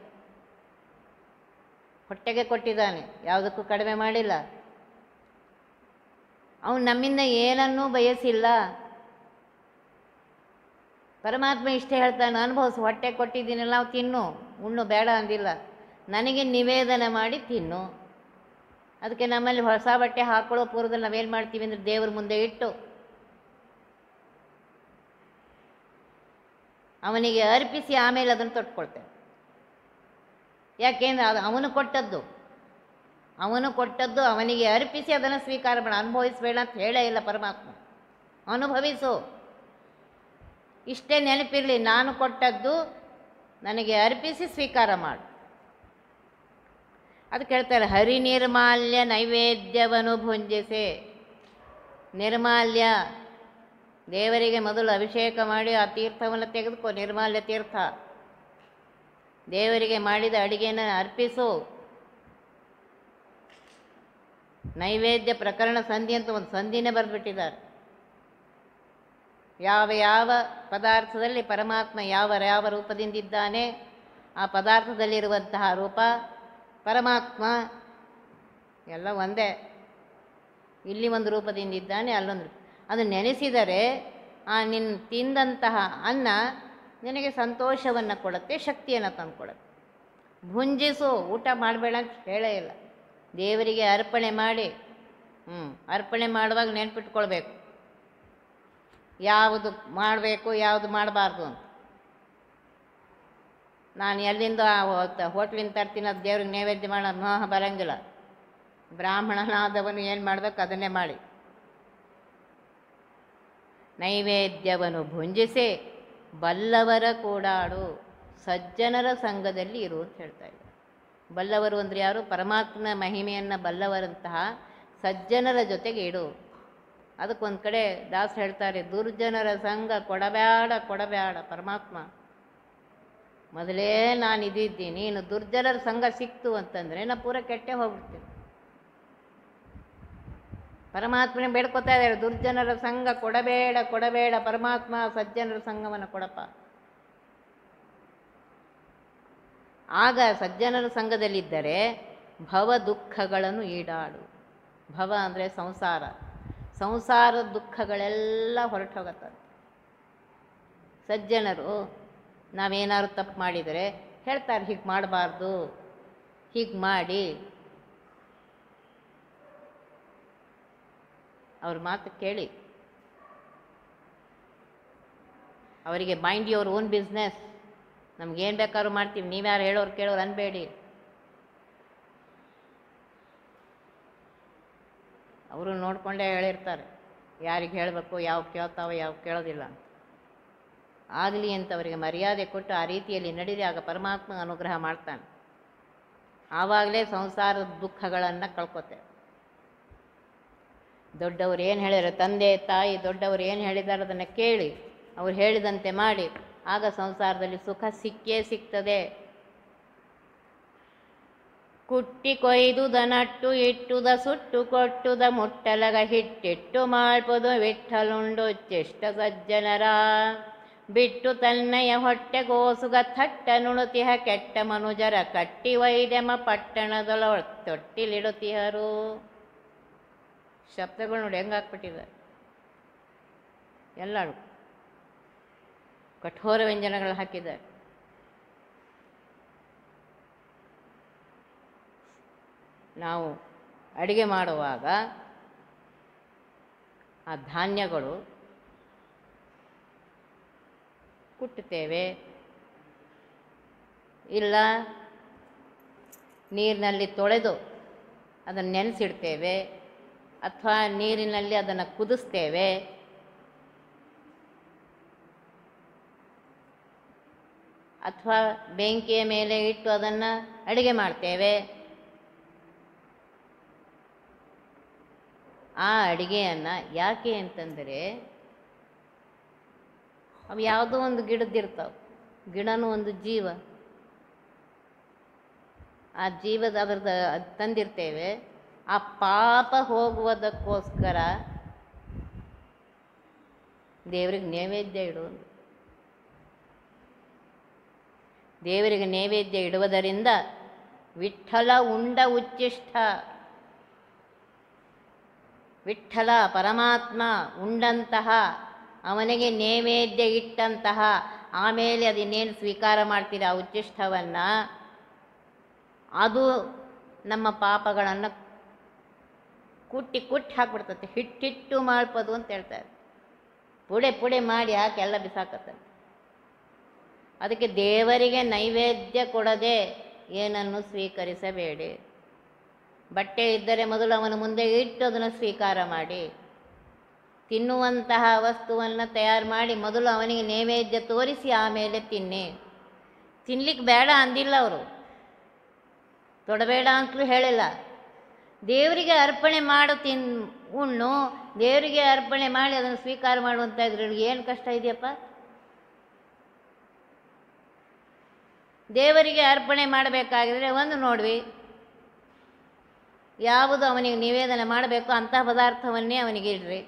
ಹೊಟ್ಟೆಗೆ ಕೊಟ್ಟಿದ್ದಾನೆ, ಯಾವುದಕ್ಕೂ ಕಡಿಮೆ ಮಾಡಿಲ್ಲ. ಅವನು ನಮ್ಮಿಂದ ಏನನ್ನೂ ಬಯಸಿಲ್ಲ. ಪರಮಾತ್ಮ ಇಷ್ಟೇ ಹೇಳ್ತಾನೆ, ಅನುಭವಿಸು, ಹೊಟ್ಟೆ ಕೊಟ್ಟಿದ್ದೀನಲ್ಲ, ನಾವು ತಿನ್ನು, ಉಣ್ಣು, ಬೇಡ ಅಂದಿಲ್ಲ. ನನಗೆ ನಿವೇದನೆ ಮಾಡಿ ತಿನ್ನು. ಅದಕ್ಕೆ ನಮ್ಮಲ್ಲಿ ಹೊಸ ಬಟ್ಟೆ ಹಾಕೊಳ್ಳೋ ಪೂರ್ವದಲ್ಲಿ ನಾವೇನು ಮಾಡ್ತೀವಿ ಅಂದರೆ ದೇವ್ರ ಮುಂದೆ ಇಟ್ಟು ಅವನಿಗೆ ಅರ್ಪಿಸಿ ಆಮೇಲೆ ಅದನ್ನು ತೊಟ್ಕೊಳ್ತೇವೆ. ಯಾಕೆಂದರೆ ಅದು ಅವನು ಕೊಟ್ಟದ್ದು ಅವನಿಗೆ ಅರ್ಪಿಸಿ ಅದನ್ನು ಸ್ವೀಕಾರ ಮಾಡ. ಅನುಭವಿಸಬೇಡ ಅಂತ ಹೇಳೇ ಇಲ್ಲ ಪರಮಾತ್ಮ, ಅನುಭವಿಸು. ಇಷ್ಟೇ ನೆನಪಿರಲಿ, ನಾನು ಕೊಟ್ಟದ್ದು ನನಗೆ ಅರ್ಪಿಸಿ ಸ್ವೀಕಾರ ಮಾಡು. ಅದಕ್ಕೆ ಹೇಳ್ತಾರೆ, ಹರಿ ನಿರ್ಮಾಲ್ಯ ನೈವೇದ್ಯವನ್ನು ಭುಂಜಿಸೆ. ನಿರ್ಮಾಲ್ಯ, ದೇವರಿಗೆ ಮೊದಲು ಅಭಿಷೇಕ ಮಾಡಿ ಆ ತೀರ್ಥವನ್ನು ತೆಗೆದುಕೋ, ನಿರ್ಮಾಲ್ಯ ತೀರ್ಥ. ದೇವರಿಗೆ ಮಾಡಿದ ಅಡಿಗೆಯನ್ನು ಅರ್ಪಿಸು. ನೈವೇದ್ಯ ಪ್ರಕರಣ ಸಂಧಿ ಅಂತ ಒಂದು ಸಂಧಿನೇ ಬರೆದುಬಿಟ್ಟಿದ್ದಾರೆ. ಯಾವ ಯಾವ ಪದಾರ್ಥದಲ್ಲಿ ಪರಮಾತ್ಮ ಯಾವ ರೂಪದಿಂದಿದ್ದಾನೆ, ಆ ಪದಾರ್ಥದಲ್ಲಿರುವಂತಹ ರೂಪ ಪರಮಾತ್ಮ ಎಲ್ಲ ಒಂದೇ. ಇಲ್ಲಿ ಒಂದು ರೂಪದಿಂದಿದ್ದಾನೆ, ಅಲ್ಲೊಂದು. ಅದು ನೆನೆಸಿದರೆ ಆ ನಿನ್ನ ತಿಂದಂತಹ ಅನ್ನ ನಿನಗೆ ಸಂತೋಷವನ್ನು ಕೊಡುತ್ತೆ, ಶಕ್ತಿಯನ್ನು ತಂದು ಕೊಡುತ್ತೆ. ಭುಂಜಿಸು, ಊಟ ಮಾಡಬೇಡ ಅಂತ ಹೇಳೇ ಇಲ್ಲ. ದೇವರಿಗೆ ಅರ್ಪಣೆ ಮಾಡಿ, ಅರ್ಪಣೆ ಮಾಡುವಾಗ ನೆನ್ಪಿಟ್ಕೊಳ್ಬೇಕು ಯಾವುದು ಮಾಡಬೇಕು ಯಾವುದು ಮಾಡಬಾರ್ದು ಅಂತ. ನಾನು ಎಲ್ಲಿಂದ ಹೋಟ್ಲಿಂದ ತರ್ತೀನಿ, ಅದು ದೇವ್ರಿಗೆ ನೈವೇದ್ಯ ಮಾಡೋ ಬರಂಗಿಲ್ಲ. ಬ್ರಾಹ್ಮಣನಾದವನು ಏನು ಮಾಡಬೇಕು ಅದನ್ನೇ ಮಾಡಿ. ನೈವೇದ್ಯವನ್ನು ಭುಂಜಿಸಿ ಬಲ್ಲವರ ಕೂಡಾಡು, ಸಜ್ಜನರ ಸಂಘದಲ್ಲಿ ಇರು ಅಂತ ಹೇಳ್ತಾ ಇದ್ದಾರೆ. ಬಲ್ಲವರು ಅಂದರೆ ಯಾರು? ಪರಮಾತ್ಮನ ಮಹಿಮೆಯನ್ನು ಬಲ್ಲವರಂತಹ ಸಜ್ಜನರ ಜೊತೆಗೆ ಇಡು. ಅದಕ್ಕೊಂದು ಕಡೆ ದಾಸ ಹೇಳ್ತಾರೆ, ದುರ್ಜನರ ಸಂಘ ಕೊಡಬೇಡ. ಪರಮಾತ್ಮ ಮೊದಲೇ ನಾನು ಇದ್ದೀನಿ, ನೀನು ದುರ್ಜನರ ಸಂಘ ಸಿಕ್ತು ಅಂತಂದರೆ ನಾ ಪೂರ ಕೆಟ್ಟೆ ಹೋಗ್ಬಿಡ್ತೀನಿ. ಪರಮಾತ್ಮನೇ ಬೇಡ್ಕೊತಾ ಇದ್ದಾರೆ, ದುರ್ಜನರ ಸಂಘ ಕೊಡಬೇಡ ಪರಮಾತ್ಮ, ಸಜ್ಜನರ ಸಂಘವನ್ನು ಕೊಡಪ್ಪ. ಆಗ ಸಜ್ಜನರ ಸಂಘದಲ್ಲಿದ್ದರೆ ಭವ ದುಃಖಗಳನ್ನು ಈಡಾಡು. ಭವ ಅಂದರೆ ಸಂಸಾರದ ದುಃಖಗಳೆಲ್ಲ ಹೊರಟು ಹೋಗುತ್ತದೆ. ಸಜ್ಜನರು ನಾವೇನಾದ್ರು ತಪ್ಪು ಮಾಡಿದರೆ ಹೇಳ್ತಾರೆ, ಹೀಗೆ ಮಾಡಬಾರ್ದು, ಹೀಗೆ ಮಾಡಿ. ಅವ್ರ ಮಾತು ಕೇಳಿ. ಅವರಿಗೆ ಮೈಂಡ್ ಯುವರ್ ಓನ್ ಬಿಸ್ನೆಸ್, ನಮ್ಗೇನು ಬೇಕಾದ್ರೂ ಮಾಡ್ತೀವಿ, ನೀವ್ಯಾರು ಹೇಳೋರು ಕೇಳೋರು ಅನ್ಬೇಡಿ. ಅವರು ನೋಡಿಕೊಂಡೇ ಹೇಳಿರ್ತಾರೆ ಯಾರಿಗೆ ಹೇಳಬೇಕು, ಯಾವ ಕೇಳ್ತಾವೋ ಯಾವ ಕೇಳೋದಿಲ್ಲ ಅಂತ. ಆಗಲಿ ಅಂತ ಅವರಿಗೆ ಮರ್ಯಾದೆ ಕೊಟ್ಟು ಆ ರೀತಿಯಲ್ಲಿ ನಡೀರಿ, ಆಗ ಪರಮಾತ್ಮ ಅನುಗ್ರಹ ಮಾಡ್ತಾನೆ. ಆವಾಗಲೇ ಸಂಸಾರದ ದುಃಖಗಳನ್ನು ಕಳ್ಕೊತೇವೆ. ದೊಡ್ಡವರು ಏನು ಹೇಳಿದ್ರು, ತಂದೆ ತಾಯಿ ದೊಡ್ಡವರು ಏನು ಹೇಳಿದ್ದಾರೆ ಅದನ್ನು ಕೇಳಿ ಅವ್ರು ಹೇಳಿದಂತೆ ಮಾಡಿ, ಆಗ ಸಂಸಾರದಲ್ಲಿ ಸುಖ ಸಿಕ್ಕೇ ಸಿಗ್ತದೆ. ಕುಟ್ಟಿ ಕೊಯ್ದುದ ನಟ್ಟು ಇಟ್ಟುದ ಸುಟ್ಟು ಕೊಟ್ಟುದ ಮುಟ್ಟಲಗ ಹಿಟ್ಟಿಟ್ಟು ಮಾಡ್ಪುದು ವಿಠಲುಂಡು ಚೆಷ್ಟ ಸಜ್ಜನರ ಬಿಟ್ಟು ತನ್ನಯ ಹೊಟ್ಟೆ ಗೋಸುಗ ಥಟ್ಟ ನುಣುತಿಹ ಕೆಟ್ಟ ಮನುಜರ ಕಟ್ಟಿ ವೈದ್ಯಮ ಪಟ್ಟಣದೊಳ ತೊಟ್ಟಿಲಿಡುತ್ತಿಹರು. ಶಬ್ದಗಳು ನೋಡಿ ಹೆಂಗಾಕ್ಬಿಟ್ಟಿದ್ದಾರೆ. ಎಲ್ಲ ಕಠೋರ ವ್ಯಂಜನಗಳು ಹಾಕಿದ್ದಾರೆ. ನಾವು ಅಡಿಗೆ ಮಾಡುವಾಗ ಆ ಧಾನ್ಯಗಳು ಕುಟ್ಟುತ್ತೇವೆ, ಇಲ್ಲ ನೀರಿನಲ್ಲಿ ತೊಳೆದು ಅದನ್ನು ನೆನೆಸಿಡ್ತೇವೆ, ಅಥವಾ ನೀರಿನಲ್ಲಿ ಅದನ್ನು ಕುದಿಸ್ತೇವೆ. ಅಥವಾ ಬೆಂಕಿಯ ಮೇಲೆ ಇಟ್ಟು ಅದನ್ನು ಅಡಿಗೆ ಮಾಡ್ತೇವೆ. ಆ ಅಡಿಗೆಯನ್ನು ಯಾಕೆ ಅಂತಂದರೆ ಅವು ಯಾವುದೋ ಒಂದು ಗಿಡದಿರ್ತಾವೆ, ಗಿಡನೂ ಒಂದು ಜೀವ. ಆ ಜೀವದ ಅದ್ರದ್ದು ತಂದಿರ್ತೇವೆ. ಆ ಪಾಪ ಹೋಗುವುದಕ್ಕೋಸ್ಕರ ದೇವರಿಗೆ ನೈವೇದ್ಯ ಇಡುವುದು. ದೇವರಿಗೆ ನೈವೇದ್ಯ ಇಡುವುದರಿಂದ ವಿಠ್ಠಲ ಉಂಡ ಉಚ್ಚಿಷ್ಟ. ವಿಠ್ಠಲ ಪರಮಾತ್ಮ ಉಂಡಂತಹ, ಅವನಿಗೆ ನೈವೇದ್ಯ ಇಟ್ಟಂತಹ, ಆಮೇಲೆ ಅದನ್ನೇನು ಸ್ವೀಕಾರ ಮಾಡ್ತೀರ ಆ ಉಚ್ಚಿಷ್ಟವನ್ನು, ಅದು ನಮ್ಮ ಪಾಪಗಳನ್ನು ಕುಟ್ಟಿ ಹಾಕ್ಬಿಡ್ತತೆ. ಹಿಟ್ಟಿಟ್ಟು ಮಾಡ್ಪದು ಅಂತ ಹೇಳ್ತಾರೆ. ಪುಡೆ ಮಾಡಿ ಹಾಕಿ ಎಲ್ಲ ಬಿಸಾಕತ್ತಂತೆ. ಅದಕ್ಕೆ ದೇವರಿಗೆ ನೈವೇದ್ಯ ಕೊಡದೆ ಏನನ್ನು ಸ್ವೀಕರಿಸಬೇಡಿ. ಬಟ್ಟೆ ಇದ್ದರೆ ಮೊದಲು ಅವನ ಮುಂದೆ ಇಟ್ಟು ಅದನ್ನು ಸ್ವೀಕಾರ ಮಾಡಿ. ತಿನ್ನುವಂತಹ ವಸ್ತುವನ್ನು ತಯಾರು ಮಾಡಿ ಮೊದಲು ಅವನಿಗೆ ನೈವೇದ್ಯ ತೋರಿಸಿ ಆಮೇಲೆ ತಿನ್ನಿ. ತಿನ್ಲಿಕ್ಕೆ ಬೇಡ ಅಂದಿಲ್ಲ ಅವರು, ತೊಡಬೇಡ ಅಂತಲೂ ಹೇಳಿಲ್ಲ. ದೇವರಿಗೆ ಅರ್ಪಣೆ ಮಾಡು, ಉಣ್ಣು, ದೇವರಿಗೆ ಅರ್ಪಣೆ ಮಾಡಿ ಅದನ್ನು ಸ್ವೀಕಾರ ಮಾಡುವಂಥ ಇದ್ರಲ್ಲಿ ಏನು ಕಷ್ಟ ಇದೆಯಪ್ಪ? ದೇವರಿಗೆ ಅರ್ಪಣೆ ಮಾಡಬೇಕಾಗಿದ್ರೆ ಒಂದು ನೋಡ್ವಿ, ಯಾವುದು ಅವನಿಗೆ ನಿವೇದನೆ ಮಾಡಬೇಕು ಅಂತಹ ಪದಾರ್ಥವನ್ನೇ ಅವನಿಗೆ ಇಡ್ರಿ.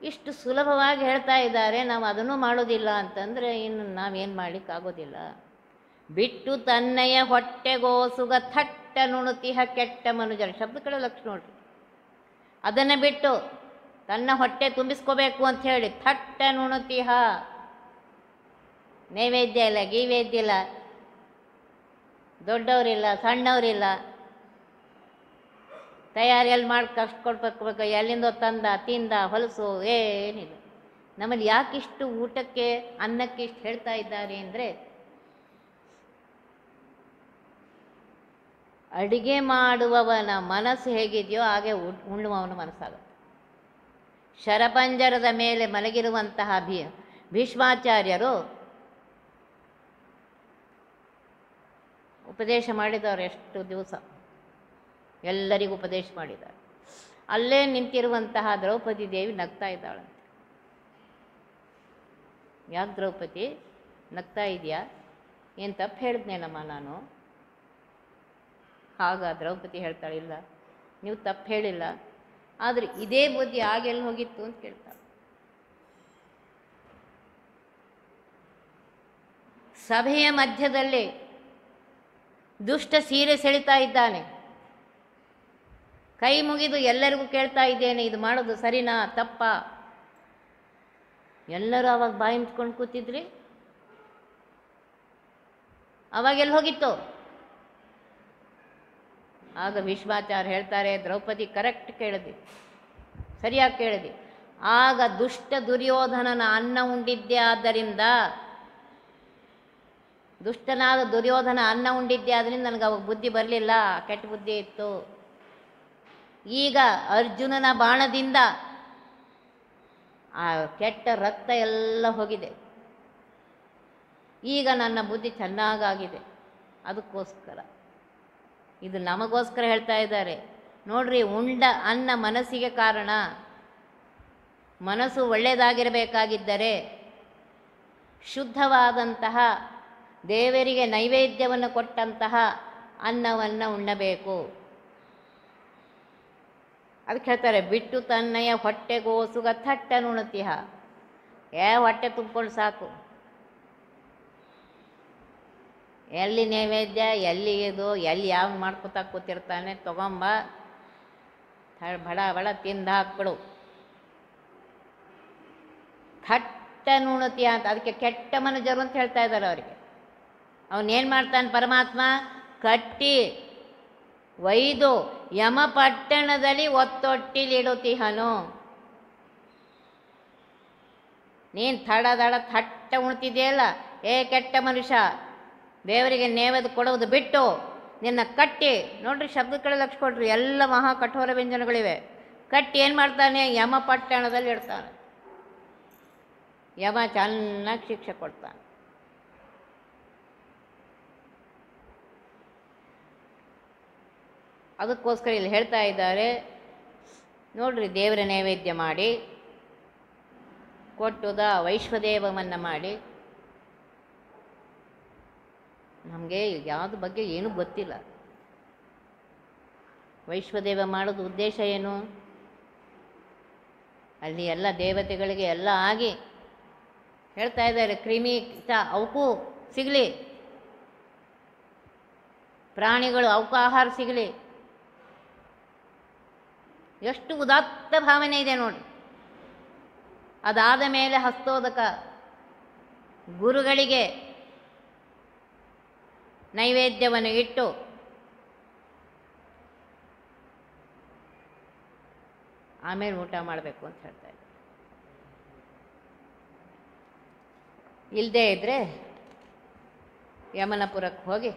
ಇಷ್ಟು ಸುಲಭವಾಗಿ ಹೇಳ್ತಾ ಇದ್ದಾರೆ. ನಾವು ಅದನ್ನು ಮಾಡೋದಿಲ್ಲ ಅಂತಂದರೆ ಇನ್ನು ನಾವೇನು ಮಾಡಲಿಕ್ಕಾಗೋದಿಲ್ಲ. ಬಿಟ್ಟು ತನ್ನಯ ಹೊಟ್ಟೆಗೋಸುಗ ಥಟ್ಟ ನುಣುತಿಹ ಕೆಟ್ಟ ಮನುಜರ ಶಬ್ದ ಕಡೆ ಲಕ್ಷ ನೋಡ್ರಿ. ಅದನ್ನು ಬಿಟ್ಟು ತನ್ನ ಹೊಟ್ಟೆ ತುಂಬಿಸ್ಕೋಬೇಕು ಅಂತ ಹೇಳಿ ಥಟ್ಟ ನುಣುತಿಹ, ನೈವೇದ್ಯ ಇಲ್ಲ, ಗೀವೇದ್ಯ ಇಲ್ಲ, ದೊಡ್ಡವರಿಲ್ಲ ಸಣ್ಣವರಿಲ್ಲ, ತಯಾರಿ ಎಲ್ಲಿ ಮಾಡಿ ಕಷ್ಟ ಕೊಡ್ಬೇಕು, ಎಲ್ಲಿಂದ ತಿಂದ ಹೊಲಸು ಏನಿಲ್ಲ. ನಮ್ಮಲ್ಲಿ ಯಾಕಿಷ್ಟು ಊಟಕ್ಕೆ ಅನ್ನಕ್ಕೆ ಇಷ್ಟು ಹೇಳ್ತಾ ಇದ್ದಾರೆ ಅಂದರೆ, ಅಡಿಗೆ ಮಾಡುವವನ ಮನಸ್ಸು ಹೇಗಿದೆಯೋ ಹಾಗೆ ಉಣ್ಣುವವನ ಮನಸ್ಸಾಗುತ್ತೆ. ಶರಪಂಜರದ ಮೇಲೆ ಮಲಗಿರುವಂತಹ ಭೀಷ್ಮಾಚಾರ್ಯರು ಉಪದೇಶ ಮಾಡಿದವರು. ಎಷ್ಟು ದಿವಸ ಎಲ್ಲರಿಗೂ ಉಪದೇಶ ಮಾಡಿದ್ದಾರೆ. ಅಲ್ಲೇ ನಿಂತಿರುವಂತಹ ದ್ರೌಪದಿ ದೇವಿ ನಗ್ತಾ ಇದ್ದಾಳಂತೆ. ಯಾಕೆ ದ್ರೌಪದಿ ನಗ್ತಾ ಇದೆಯಾ? ಏನು ತಪ್ಪು ಹೇಳಿದ್ನೇನಮ್ಮ ನಾನು? ಆಗ ದ್ರೌಪದಿ ಹೇಳ್ತಾಳೆ, ಇಲ್ಲ ನೀವು ತಪ್ಪು ಹೇಳಿಲ್ಲ, ಆದರೆ ಇದೇ ಬುದ್ಧಿ ಆಗೆಲ್ಲಿ ಹೋಗಿತ್ತು ಅಂತ ಕೇಳ್ತಾಳೆ. ಸಭೆಯ ಮಧ್ಯದಲ್ಲಿ ದುಷ್ಟ ಸೀರೆ ಸೆಳಿತಾ ಇದ್ದಾನೆ. ಕೈ ಮುಗಿದು ಎಲ್ಲರಿಗೂ ಕೇಳ್ತಾ ಇದ್ದೇನೆ, ಇದು ಮಾಡೋದು ಸರಿನಾ ತಪ್ಪಾ? ಎಲ್ಲರೂ ಅವಾಗ ಬಾಯಿ ಮುಚ್ಕೊಂಡು ಕೂತಿದ್ರಿ. ಅವಾಗೆಲ್ಲಿ ಹೋಗಿತ್ತು? ಆಗ ಭೀಷ್ಮಾಚಾರ್ಯ ಹೇಳ್ತಾರೆ, ದ್ರೌಪದಿ ಕರೆಕ್ಟ್ ಕೇಳಿದೆ, ಸರಿಯಾಗಿ ಕೇಳಿದೆ. ಆಗ ದುಷ್ಟ ದುರ್ಯೋಧನನ ಅನ್ನ ಉಂಡಿದ್ದೆ, ಆದ್ದರಿಂದ ದುಷ್ಟನಾದ ದುರ್ಯೋಧನ ಅನ್ನ ಉಂಡಿದ್ದೆ, ಆದ್ದರಿಂದ ನನಗೆ ಅವಾಗ ಬುದ್ಧಿ ಬರಲಿಲ್ಲ, ಕೆಟ್ಟ ಬುದ್ಧಿ ಇತ್ತು. ಈಗ ಅರ್ಜುನನ ಬಾಣದಿಂದ ಆ ಕೆಟ್ಟ ರಕ್ತ ಎಲ್ಲ ಹೋಗಿದೆ, ಈಗ ನನ್ನ ಬುದ್ಧಿ ಚೆನ್ನಾಗಾಗಿದೆ. ಅದಕ್ಕೋಸ್ಕರ ಇದು ನಮಗೋಸ್ಕರ ಹೇಳ್ತಾ ಇದ್ದಾರೆ. ನೋಡ್ರಿ, ಉಂಡ ಅನ್ನ ಮನಸ್ಸಿಗೆ ಕಾರಣ. ಮನಸ್ಸು ಒಳ್ಳೆಯದಾಗಿರಬೇಕಾಗಿದ್ದರೆ ಶುದ್ಧವಾದಂತಹ ದೇವರಿಗೆ ನೈವೇದ್ಯವನ್ನು ಕೊಟ್ಟಂತಹ ಅನ್ನವನ್ನು ಉಣ್ಣಬೇಕು. ಅದಕ್ಕೆ ಹೇಳ್ತಾರೆ, ಬಿಟ್ಟು ತನ್ನಯ ಹೊಟ್ಟೆಗೋಸುಗ ಥಟ್ಟ ನುಣತಿಹ. ಹೊಟ್ಟೆ ತುಂಬಿಕೊಂಡು ಸಾಕು, ಎಲ್ಲಿ ನೈವೇದ್ಯ, ಎಲ್ಲಿ ಇದು, ಎಲ್ಲಿ ಯಾವ ಮಾಡ್ಕೊತಾ ಕೂತಿರ್ತಾನೆ, ತಗೊಂಬ ಬಡ ತಿಂದು ಹಾಕ್ಬಿಡು. ಥಟ್ಟ ನುಣತಿಯ ಅಂತ, ಅದಕ್ಕೆ ಕೆಟ್ಟ ಮನುಜರು ಅಂತ ಹೇಳ್ತಾ ಇದ್ದಾರೆ ಅವರಿಗೆ. ಅವನೇನು ಮಾಡ್ತಾನೆ ಪರಮಾತ್ಮ? ಕಟ್ಟಿ ಒಯ್ದು ಯಮಪಟ್ಟಣದಲ್ಲಿ ಒತ್ತೊಟ್ಟಿಲಿಡುತ್ತಿಹನು. ನೀನು ದಡ ಥಟ್ಟ ಉಣ್ತಿದೆಯಲ್ಲ, ಕೆಟ್ಟ ಮನುಷ್ಯ, ದೇವರಿಗೆ ನೇವೇದ್ಯ ಕೊಡುವುದು ಬಿಟ್ಟು ನಿನ್ನ ಕಟ್ಟಿ, ನೋಡ್ರಿ ಶಬ್ದ ಕಡೆ ಲಕ್ಷ ಕೊಡ್ರಿ, ಎಲ್ಲ ಮಹಾ ಕಠೋರ ವ್ಯಂಜನಗಳಿವೆ. ಕಟ್ಟಿ ಏನು ಮಾಡ್ತಾನೆ? ಯಮಪಟ್ಟಣದಲ್ಲಿ ಇಡ್ತಾನೆ. ಯಮ ಚೆನ್ನಾಗಿ ಶಿಕ್ಷೆ ಕೊಡ್ತಾನೆ. ಅದಕ್ಕೋಸ್ಕರ ಇಲ್ಲಿ ಹೇಳ್ತಾ ಇದ್ದಾರೆ, ನೋಡ್ರಿ, ದೇವರ ನೈವೇದ್ಯ ಮಾಡಿ ಕೊಟ್ಟುದ ವೈಶ್ವದೇವವನ್ನು ಮಾಡಿ. ನಮಗೆ ಯಾವ್ದು ಬಗ್ಗೆ ಏನೂ ಗೊತ್ತಿಲ್ಲ. ವೈಶ್ವದೇವ ಮಾಡೋದು ಉದ್ದೇಶ ಏನು? ಅಲ್ಲಿ ಎಲ್ಲ ದೇವತೆಗಳಿಗೆ ಎಲ್ಲ ಆಗಿ ಹೇಳ್ತಾ ಇದ್ದಾರೆ, ಕ್ರಿಮಿ ಅವಕ್ಕೂ ಸಿಗಲಿ, ಪ್ರಾಣಿಗಳು ಅವಕ್ಕೂ ಆಹಾರ ಸಿಗಲಿ. ಎಷ್ಟು ಉದಾತ್ತ ಭಾವನೆ ಇದೆ ನೋಡಿ. ಅದಾದ ಮೇಲೆ ಹಸ್ತೋದಕ ಗುರುಗಳಿಗೆ ನೈವೇದ್ಯವನ್ನು ಇಟ್ಟು ಆಮೇಲೆ ಊಟ ಮಾಡಬೇಕು ಅಂತ ಹೇಳ್ತಾ ಇದ್ದಾರೆ. ಇಲ್ಲದೇ ಇದ್ದರೆ ಯಮನಪುರಕ್ಕೆ ಹೋಗಿ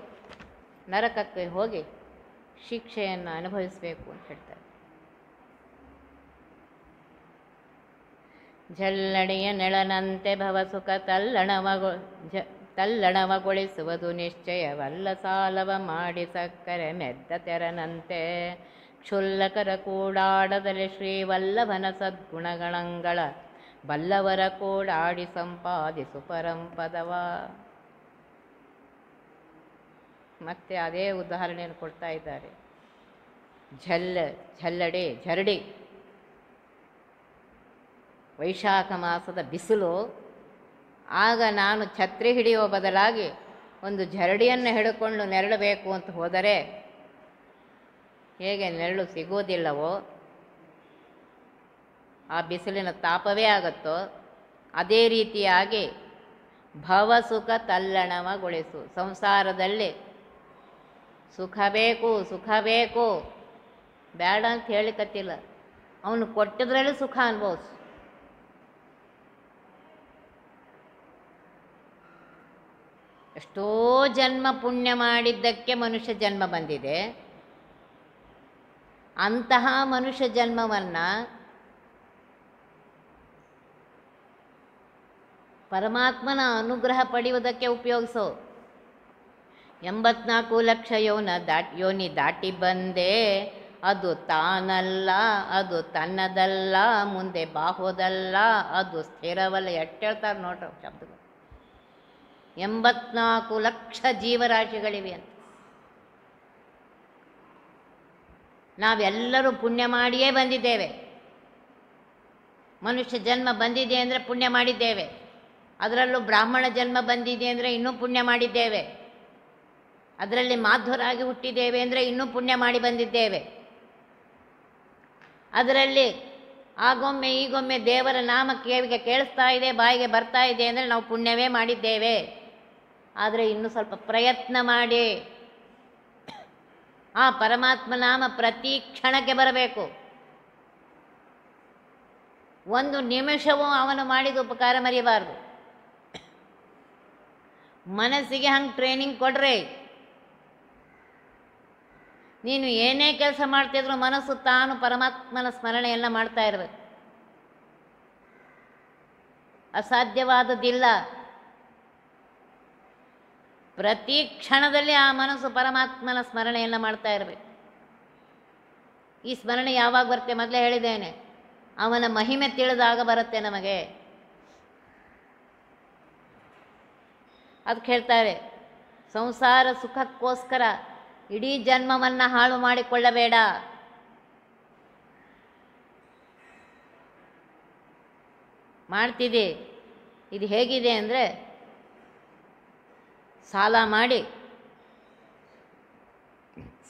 ನರಕಕ್ಕೆ ಹೋಗಿ ಶಿಕ್ಷೆಯನ್ನು ಅನುಭವಿಸಬೇಕು ಅಂತ ಹೇಳ್ತಾರೆ. ಜಲ್ಲಡೆಯ ನೆಳನಂತೆ ಭವಸುಖ ತಲ್ಲಣವಗೊಳಿಸುವುದು ನಿಶ್ಚಯವಲ್ಲ, ಸಾಲವ ಮಾಡಿ ಸಕ್ಕರೆ ಮೆದ್ದ ತೆರನಂತೆ ಕ್ಷುಲ್ಲಕರ ಕೂಡಾಡದಲ್ಲಿ ಶ್ರೀವಲ್ಲಭನ ಸದ್ಗುಣಗಣಗಳ ಬಲ್ಲವರ ಕೂಡಾಡಿ ಸಂಪಾದಿಸು ಪರಂಪದವ. ಮತ್ತೆ ಅದೇ ಉದಾಹರಣೆಯನ್ನು ಕೊಡ್ತಾ ಇದ್ದಾರೆ. ಜರಡಿ ವೈಶಾಖ ಮಾಸದ ಬಿಸಿಲು, ಆಗ ನಾನು ಛತ್ರಿ ಹಿಡಿಯುವ ಬದಲಾಗಿ ಒಂದು ಜರಡಿಯನ್ನು ಹಿಡ್ಕೊಂಡು ನೆರಳಬೇಕು ಅಂತ ಹೋದರೆ ಹೇಗೆ ನೆರಳು ಸಿಗೋದಿಲ್ಲವೋ, ಆ ಬಿಸಿಲಿನ ತಾಪವೇ ಆಗುತ್ತೋ, ಅದೇ ರೀತಿಯಾಗಿ ಭವಸುಖ ತಲ್ಲಣವಗೊಳಿಸು. ಸಂಸಾರದಲ್ಲಿ ಸುಖ ಬೇಕು ಸುಖ ಬೇಕು ಬೇಡ ಅಂತ ಹೇಳಿಕತ್ತಿಲ್ಲ, ಅವನು ಕೊಟ್ಟಿದ್ರಲ್ಲಿ ಸುಖ ಅನುಭವಿಸು. ಎಷ್ಟೋ ಜನ್ಮ ಪುಣ್ಯ ಮಾಡಿದ್ದಕ್ಕೆ ಮನುಷ್ಯ ಜನ್ಮ ಬಂದಿದೆ. ಅಂತಹ ಮನುಷ್ಯ ಜನ್ಮವನ್ನು ಪರಮಾತ್ಮನ ಅನುಗ್ರಹ ಪಡೆಯುವುದಕ್ಕೆ ಉಪಯೋಗಿಸೋ. 84 ಲಕ್ಷ ಯೋನಿ ದಾಟಿ ಬಂದೆ, ಅದು ತಾನಲ್ಲ, ಅದು ತನ್ನದಲ್ಲ, ಮುಂದೆ ಬಾಹೋದಲ್ಲ, ಅದು ಸ್ಥಿರವಲ್ಲ. ಎಷ್ಟು ಹೇಳ್ತಾರೆ ನೋಡ್ರಿ ಶಬ್ದಗಳು. 84 ಲಕ್ಷ ಜೀವರಾಶಿಗಳಿವೆ ಅಂತ. ನಾವೆಲ್ಲರೂ ಪುಣ್ಯ ಮಾಡಿಯೇ ಬಂದಿದ್ದೇವೆ. ಮನುಷ್ಯ ಜನ್ಮ ಬಂದಿದೆ ಅಂದರೆ ಪುಣ್ಯ ಮಾಡಿದ್ದೇವೆ. ಅದರಲ್ಲೂ ಬ್ರಾಹ್ಮಣ ಜನ್ಮ ಬಂದಿದೆ ಅಂದರೆ ಇನ್ನೂ ಪುಣ್ಯ ಮಾಡಿದ್ದೇವೆ. ಅದರಲ್ಲಿ ಮಾಧ್ವರಾಗಿ ಹುಟ್ಟಿದ್ದೇವೆ ಅಂದರೆ ಇನ್ನೂ ಪುಣ್ಯ ಮಾಡಿ ಬಂದಿದ್ದೇವೆ. ಅದರಲ್ಲಿ ಆಗೊಮ್ಮೆ ಈಗೊಮ್ಮೆ ದೇವರ ನಾಮ ಕಿವಿಗೆ ಕೇಳಿಸ್ತಾ ಇದೆ, ಬಾಯಿಗೆ ಬರ್ತಾ ಇದೆ ಅಂದರೆ ನಾವು ಪುಣ್ಯವೇ ಮಾಡಿದ್ದೇವೆ. ಆದರೆ ಇನ್ನೂ ಸ್ವಲ್ಪ ಪ್ರಯತ್ನ ಮಾಡಿ ಆ ಪರಮಾತ್ಮ ನಾಮ ಪ್ರತಿ ಕ್ಷಣಕ್ಕೆ ಬರಬೇಕು. ಒಂದು ನಿಮಿಷವೂ ಅವನು ಮಾಡಿದ ಉಪಕಾರ ಮರೆಯಬಾರದು. ಮನಸ್ಸಿಗೆ ಹಂಗೆ ಟ್ರೈನಿಂಗ್ ಕೊಡ್ರಿ. ನೀನು ಏನೇ ಕೆಲಸ ಮಾಡ್ತಿದ್ರು ಮನಸ್ಸು ತಾನು ಪರಮಾತ್ಮನ ಸ್ಮರಣೆಯೆಲ್ಲ ಮಾಡ್ತಾ ಇರಬೇಕು. ಅಸಾಧ್ಯವಾದದ್ದಿಲ್ಲ. ಪ್ರತಿ ಕ್ಷಣದಲ್ಲಿ ಆ ಮನಸ್ಸು ಪರಮಾತ್ಮನ ಸ್ಮರಣೆಯನ್ನು ಮಾಡ್ತಾ ಇರಬೇಕು. ಈ ಸ್ಮರಣೆ ಯಾವಾಗ ಬರುತ್ತೆ? ಮೊದಲೇ ಹೇಳಿದ್ದೇನೆ, ಅವನ ಮಹಿಮೆ ತಿಳಿದಾಗ ಬರುತ್ತೆ ನಮಗೆ. ಅದಕ್ಕೆ ಹೇಳ್ತಾರೆ, ಸಂಸಾರ ಸುಖಕ್ಕೋಸ್ಕರ ಇಡೀ ಜನ್ಮವನ್ನು ಹಾಳು ಮಾಡಿಕೊಳ್ಳಬೇಡ. ಮಾಡ್ತಿದ್ದೆ. ಇದು ಹೇಗಿದೆ ಅಂದರೆ, ಸಾಲ ಮಾಡಿ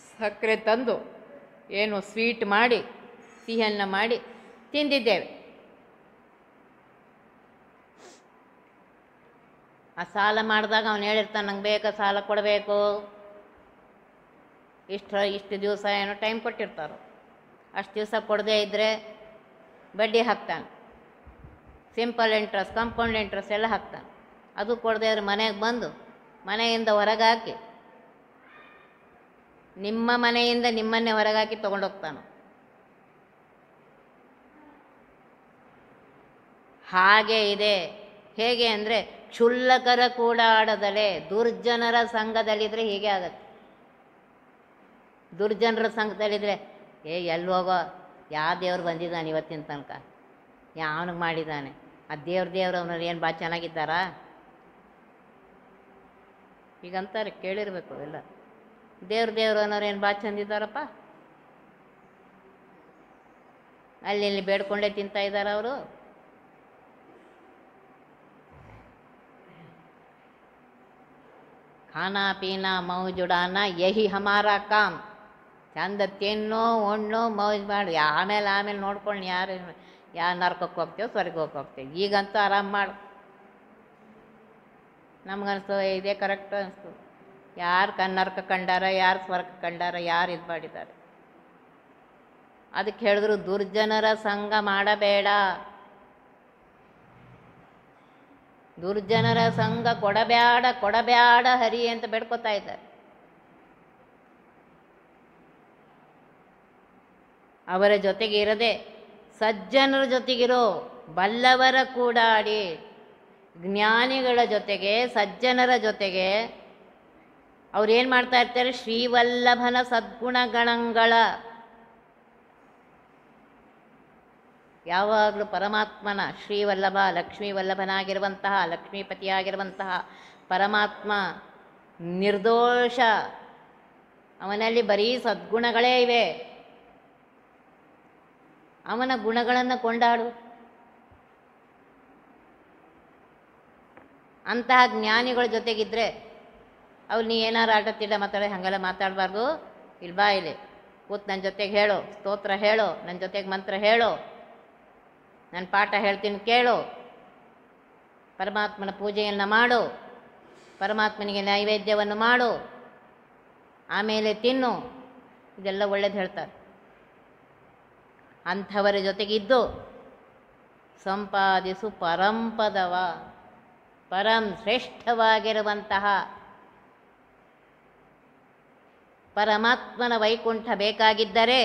ಸಕ್ಕರೆ ತಂದು ಏನು ಸ್ವೀಟ್ ಮಾಡಿ ಸಿಹಿಯನ್ನು ಮಾಡಿ ತಿಂದಿದ್ದೇವೆ. ಆ ಸಾಲ ಮಾಡಿದಾಗ ಅವನು ಹೇಳಿರ್ತಾನೆ, ನಂಗೆ ಬೇಕಾ ಸಾಲ ಕೊಡಬೇಕು, ಇಷ್ಟು ದಿವಸ ಏನೋ ಟೈಮ್ ಕೊಟ್ಟಿರ್ತಾರೋ, ಅಷ್ಟು ದಿವಸ ಕೊಡದೇ ಇದ್ದರೆ ಬಡ್ಡಿ ಹಾಕ್ತಾನೆ. ಸಿಂಪಲ್ ಇಂಟ್ರೆಸ್ಟ್, ಕಂಪೌಂಡ್ ಇಂಟ್ರೆಸ್ಟ್ ಎಲ್ಲ ಹಾಕ್ತಾನೆ. ಅದು ಕೊಡದೇ ಇದ್ರೆ ಮನೆಗೆ ಬಂದು ಮನೆಯಿಂದ ಹೊರಗೆ ಹಾಕಿ, ನಿಮ್ಮ ಮನೆಯಿಂದ ನಿಮ್ಮನ್ನೇ ಹೊರಗಾಕಿ ತೊಗೊಂಡೋಗ್ತಾನೆ. ಹಾಗೆ ಇದೆ. ಹೇಗೆ ಅಂದರೆ, ಕ್ಷುಲ್ಲಕರ ಕೂಡ ಆಡದಲೆ ದುರ್ಜನರ ಸಂಘದಲ್ಲಿದ್ದರೆ ಹೀಗೆ ಆಗತ್ತೆ. ದುರ್ಜನರ ಸಂಘದಲ್ಲಿದ್ದರೆ ಎಲ್ಲಿ ಹೋಗೋ, ಯಾವ ದೇವ್ರು ಬಂದಿದ್ದಾನೆ ಇವತ್ತಿನ ತನಕ, ಯಾವನಿಗೆ ಮಾಡಿದ್ದಾನೆ, ಆ ದೇವ್ರು ಅವನವ್ರು ಏನು ಭಾಳ ಚೆನ್ನಾಗಿದ್ದಾರಾ ಈಗಂತಾರೆ. ಕೇಳಿರ್ಬೇಕು ಎಲ್ಲ. ದೇವ್ರು ಅನ್ನೋರು ಏನು ಭಾಳ ಚಂದಿದ್ದಾರಪ್ಪ, ಅಲ್ಲಿ ಇಲ್ಲಿ ಬೇಡ್ಕೊಂಡೇ ತಿಂತಾ ಇದ್ದಾರೆ ಅವರು. ಖಾನಾ ಪೀನಾ ಮೌಜ್ ಉಡಾನಾ ಯಹಿ ಹಮಾರಾ ಕಾಮ್. ಚಂದ ತಿನ್ನೋ ಉಣ್ಣು ಮೌಜ್ ಮಾಡಿ, ಆಮೇಲೆ ನೋಡ್ಕೊಂಡು ಯಾರು ನರ್ಕಕ್ಕೆ ಹೋಗ್ತೇವೆ, ಸ್ವರ್ಗಕ್ಕೆ ಹೋಗ್ತೇವೆ. ಈಗಂತೂ ಆರಾಮ್ ಮಾಡು. ನಮ್ಗನ್ಸ್ತು ಇದೇ ಕರೆಕ್ಟ್ ಅನಿಸ್ತು. ಯಾರು ನರ್ಕ ಕಂಡಾರ, ಯಾರು ಸ್ವರ್ಗ ಕಂಡಾರ, ಯಾರು ಇದು ಮಾಡಿದ್ದಾರೆ. ಅದಕ್ಕೆ ಹೇಳಿದ್ರು ದುರ್ಜನರ ಸಂಘ ಮಾಡಬೇಡ, ದುರ್ಜನರ ಸಂಘ ಕೊಡಬ್ಯಾಡ ಕೊಡಬ್ಯಾಡ ಹರಿ ಅಂತ ಬೇಡ್ಕೊತಾ ಇದ್ದಾರೆ. ಅವರ ಜೊತೆಗೆ ಇರದೆ ಸಜ್ಜನರ ಜೊತೆಗಿರೋ, ಬಲ್ಲವರ ಕೂಡಾಡಿ, ಜ್ಞಾನಿಗಳ ಜೊತೆಗೆ ಸಜ್ಜನರ ಜೊತೆಗೆ ಅವ್ರು ಏನು ಮಾಡ್ತಾ ಇರ್ತಾರೆ? ಶ್ರೀವಲ್ಲಭನ ಸದ್ಗುಣಗಣಗಳ ಯಾವಾಗಲೂ ಪರಮಾತ್ಮನ ಶ್ರೀವಲ್ಲಭ ಲಕ್ಷ್ಮೀವಲ್ಲಭನಾಗಿರುವಂತಹ ಲಕ್ಷ್ಮೀಪತಿಯಾಗಿರುವಂತಹ ಪರಮಾತ್ಮ ನಿರ್ದೋಷ, ಅವನಲ್ಲಿ ಬರೀ ಸದ್ಗುಣಗಳೇ ಇವೆ. ಅವನ ಗುಣಗಳನ್ನು ಕೊಂಡಾಡು. ಅಂತಹ ಜ್ಞಾನಿಗಳ ಜೊತೆಗಿದ್ರೆ ಅವ್ರು ನೀ ಏನಾರು ಆಟತ್ತಿಲ್ಲ ಮಾತಾಡಿ ಹಾಗೆಲ್ಲ ಮಾತಾಡಬಾರ್ದು. ಇಲ್ಬಾ ಇಲ್ಲಿ ಕೂತ್ ನನ್ನ ಜೊತೆಗೆ ಹೇಳು, ಸ್ತೋತ್ರ ಹೇಳು, ನನ್ನ ಜೊತೆಗೆ ಮಂತ್ರ ಹೇಳು, ನನ್ನ ಪಾಠ ಹೇಳ್ತೀನಿ ಕೇಳು, ಪರಮಾತ್ಮನ ಪೂಜೆಯನ್ನು ಮಾಡು, ಪರಮಾತ್ಮನಿಗೆ ನೈವೇದ್ಯವನ್ನು ಮಾಡು, ಆಮೇಲೆ ತಿನ್ನು. ಇದೆಲ್ಲ ಒಳ್ಳೇದು ಹೇಳ್ತಾರೆ. ಅಂಥವರ ಜೊತೆಗಿದ್ದು ಸಂಪಾದಿಸು ಪರಂಪದವ, ಪರಂ ಶ್ರೇಷ್ಠವಾಗಿರುವಂತಹ ಪರಮಾತ್ಮನ ವೈಕುಂಠ ಬೇಕಾಗಿದ್ದರೆ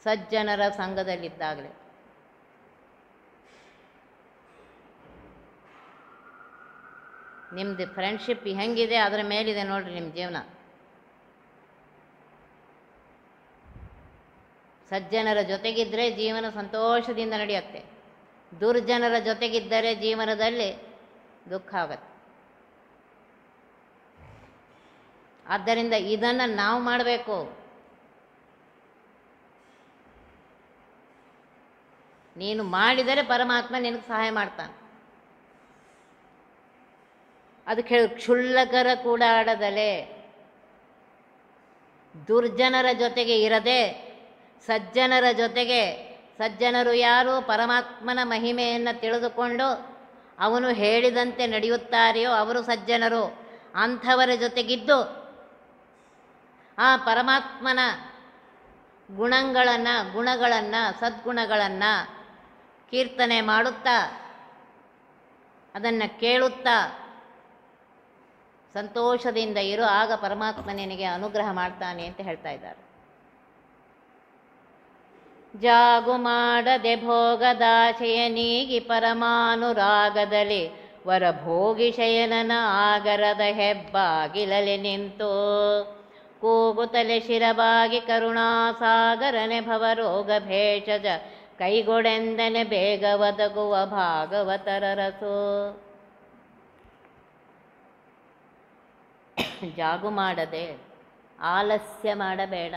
ಸಜ್ಜನರ ಸಂಘದಲ್ಲಿದ್ದಾಗಲೇ. ನಿಮ್ಮದು ಫ್ರೆಂಡ್ಶಿಪ್ ಹೆಂಗಿದೆ ಅದರ ಮೇಲಿದೆ ನೋಡ್ರಿ ನಿಮ್ಮ ಜೀವನ. ಸಜ್ಜನರ ಜೊತೆಗಿದ್ದರೆ ಜೀವನ ಸಂತೋಷದಿಂದ ನಡೆಯುತ್ತೆ, ದುರ್ಜನರ ಜೊತೆಗಿದ್ದರೆ ಜೀವನದಲ್ಲಿ ದುಃಖ ಆಗುತ್ತೆ. ಆದ್ದರಿಂದ ಇದನ್ನು ನಾವು ಮಾಡಬೇಕು. ನೀನು ಮಾಡಿದರೆ ಪರಮಾತ್ಮ ನಿನಗೆ ಸಹಾಯ ಮಾಡ್ತಾನೆ. ಅದಕ್ಕೆ ಹೇಳಿ ಕ್ಷುಲ್ಲಕರ ಕೂಡ ಆಡದಲೆ, ದುರ್ಜನರ ಜೊತೆಗೆ ಇರದೆ ಸಜ್ಜನರ ಜೊತೆಗೆ, ಸಜ್ಜನರು ಯಾರು? ಪರಮಾತ್ಮನ ಮಹಿಮೆಯನ್ನು ತಿಳಿದುಕೊಂಡು ಅವನು ಹೇಳಿದಂತೆ ನಡೆಯುತ್ತಾರೆಯೋ ಅವರು ಸಜ್ಜನರು. ಅಂಥವರ ಜೊತೆಗಿದ್ದು ಆ ಪರಮಾತ್ಮನ ಗುಣಗಳನ್ನು ಸದ್ಗುಣಗಳನ್ನು ಕೀರ್ತನೆ ಮಾಡುತ್ತಾ ಅದನ್ನು ಕೇಳುತ್ತಾ ಸಂತೋಷದಿಂದ ಇರು, ಆಗ ಪರಮಾತ್ಮ ನಿನಗೆ ಅನುಗ್ರಹ ಮಾಡ್ತಾನೆ ಅಂತ ಹೇಳ್ತಾ ಇದ್ದಾರೆ. ಜಾಗು ಮಾಡದೆ ಭೋಗದಾಶೆಯ ನೀಗಿ ಪರಮಾನುರಾಗದಲ್ಲಿ ವರಭೋಗಿ ಶಯನನ ಆಗರದ ಹೆಬ್ಬಾಗಿಲಲೆ ನಿಂತು ಕೂಗುತ್ತಲೆ ಶಿರಬಾಗಿ ಕರುಣಾಸಾಗರನೆ ಭವರೋಗ ಭೇಷಜ ಕೈಗೊಡೆಂದನೆ ಬೇಗ ಒದಗುವ ಭಾಗವತರ ರಸೋ. ಜಾಗು ಮಾಡದೆ ಆಲಸ್ಯ ಮಾಡಬೇಡ.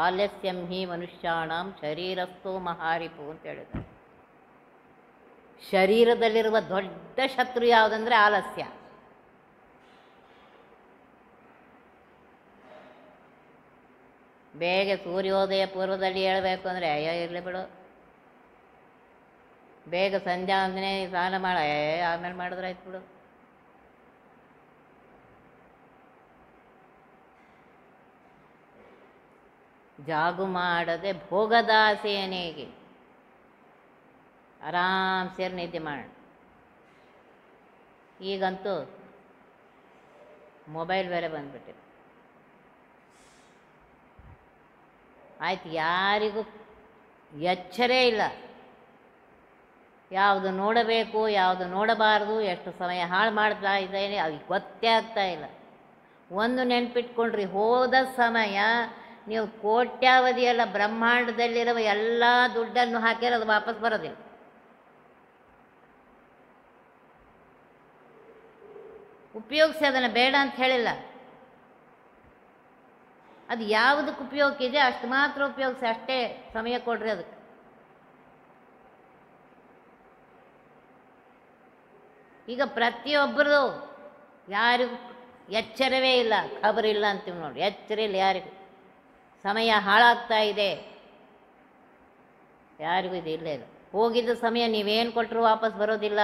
ಆಲಸ್ಯಂ ಹಿ ಮನುಷ್ಯಾಣಂ ಶರೀರಸ್ಥೋ ಮಹಾರಿಪು ಅಂತ ಹೇಳಿದ್ದಾರೆ. ಶರೀರದಲ್ಲಿರುವ ದೊಡ್ಡ ಶತ್ರು ಯಾವುದಂದ್ರೆ ಆಲಸ್ಯ. ಬೇಗ ಸೂರ್ಯೋದಯ ಪೂರ್ವದಲ್ಲಿ ಹೇಳಬೇಕು ಅಂದರೆ ಅಯ್ಯೋ ಇರಲಿ ಬಿಡು, ಬೇಗ ಸಂಧ್ಯಾ ಅಂದರೆ ಸ್ನಾನ ಮಾಡ ಆಮೇಲೆ ಮಾಡಿದ್ರೆ ಆಯ್ತು ಬಿಡು. ಜಾಗು ಮಾಡದೆ ಭೋಗದಾಸೆಯನೇಗೆ ಆರಾಮ್ ಸೇರಿ ನಿದ್ದೆ ಮಾಡೋಣ. ಈಗಂತೂ ಮೊಬೈಲ್ ಬೇರೆ ಬಂದ್ಬಿಟ್ಟಿದೆ. ಆಯ್ತು, ಯಾರಿಗೂ ಎಚ್ಚರೇ ಇಲ್ಲ. ಯಾವುದು ನೋಡಬೇಕು ಯಾವುದು ನೋಡಬಾರ್ದು, ಎಷ್ಟು ಸಮಯ ಹಾಳು ಮಾಡ್ತಾ ಇದ್ದೇನೆ ಅದು ಗೊತ್ತೇ ಆಗ್ತಾ ಇಲ್ಲ. ಒಂದು ನೆನ್ಪಿಟ್ಕೊಂಡ್ರಿ, ಹೋದ ಸಮಯ ನೀವು ಕೋಟ್ಯಾವಧಿಯೆಲ್ಲ ಬ್ರಹ್ಮಾಂಡದಲ್ಲಿರುವ ಎಲ್ಲ ದುಡ್ಡನ್ನು ಹಾಕಿದ್ರೆ ಅದು ವಾಪಸ್ ಬರೋದಿಲ್ಲ. ಉಪಯೋಗಿಸಿ, ಅದನ್ನು ಬೇಡ ಅಂತ ಹೇಳಿಲ್ಲ. ಅದು ಯಾವುದಕ್ಕೆ ಉಪಯೋಗಿಸಿದೆ ಅಷ್ಟು ಮಾತ್ರ ಉಪಯೋಗಿಸಿ, ಅಷ್ಟೇ ಸಮಯ ಕೊಡ್ರಿ ಅದಕ್ಕೆ. ಈಗ ಪ್ರತಿಯೊಬ್ಬರು ಯಾರಿಗೂ ಎಚ್ಚರವೇ ಇಲ್ಲ, ಖಬರಿಲ್ಲ ಅಂತೀವಿ ನೋಡಿ, ಎಚ್ಚರ ಇಲ್ಲ ಯಾರಿಗೂ. ಸಮಯ ಹಾಳಾಗ್ತಾ ಇದೆ, ಯಾರಿಗೂ ಇದು ಇಲ್ಲೇ ಇಲ್ಲ. ಹೋಗಿದ್ದ ಸಮಯ ನೀವೇನು ಕೊಟ್ಟರು ವಾಪಸ್ ಬರೋದಿಲ್ಲ.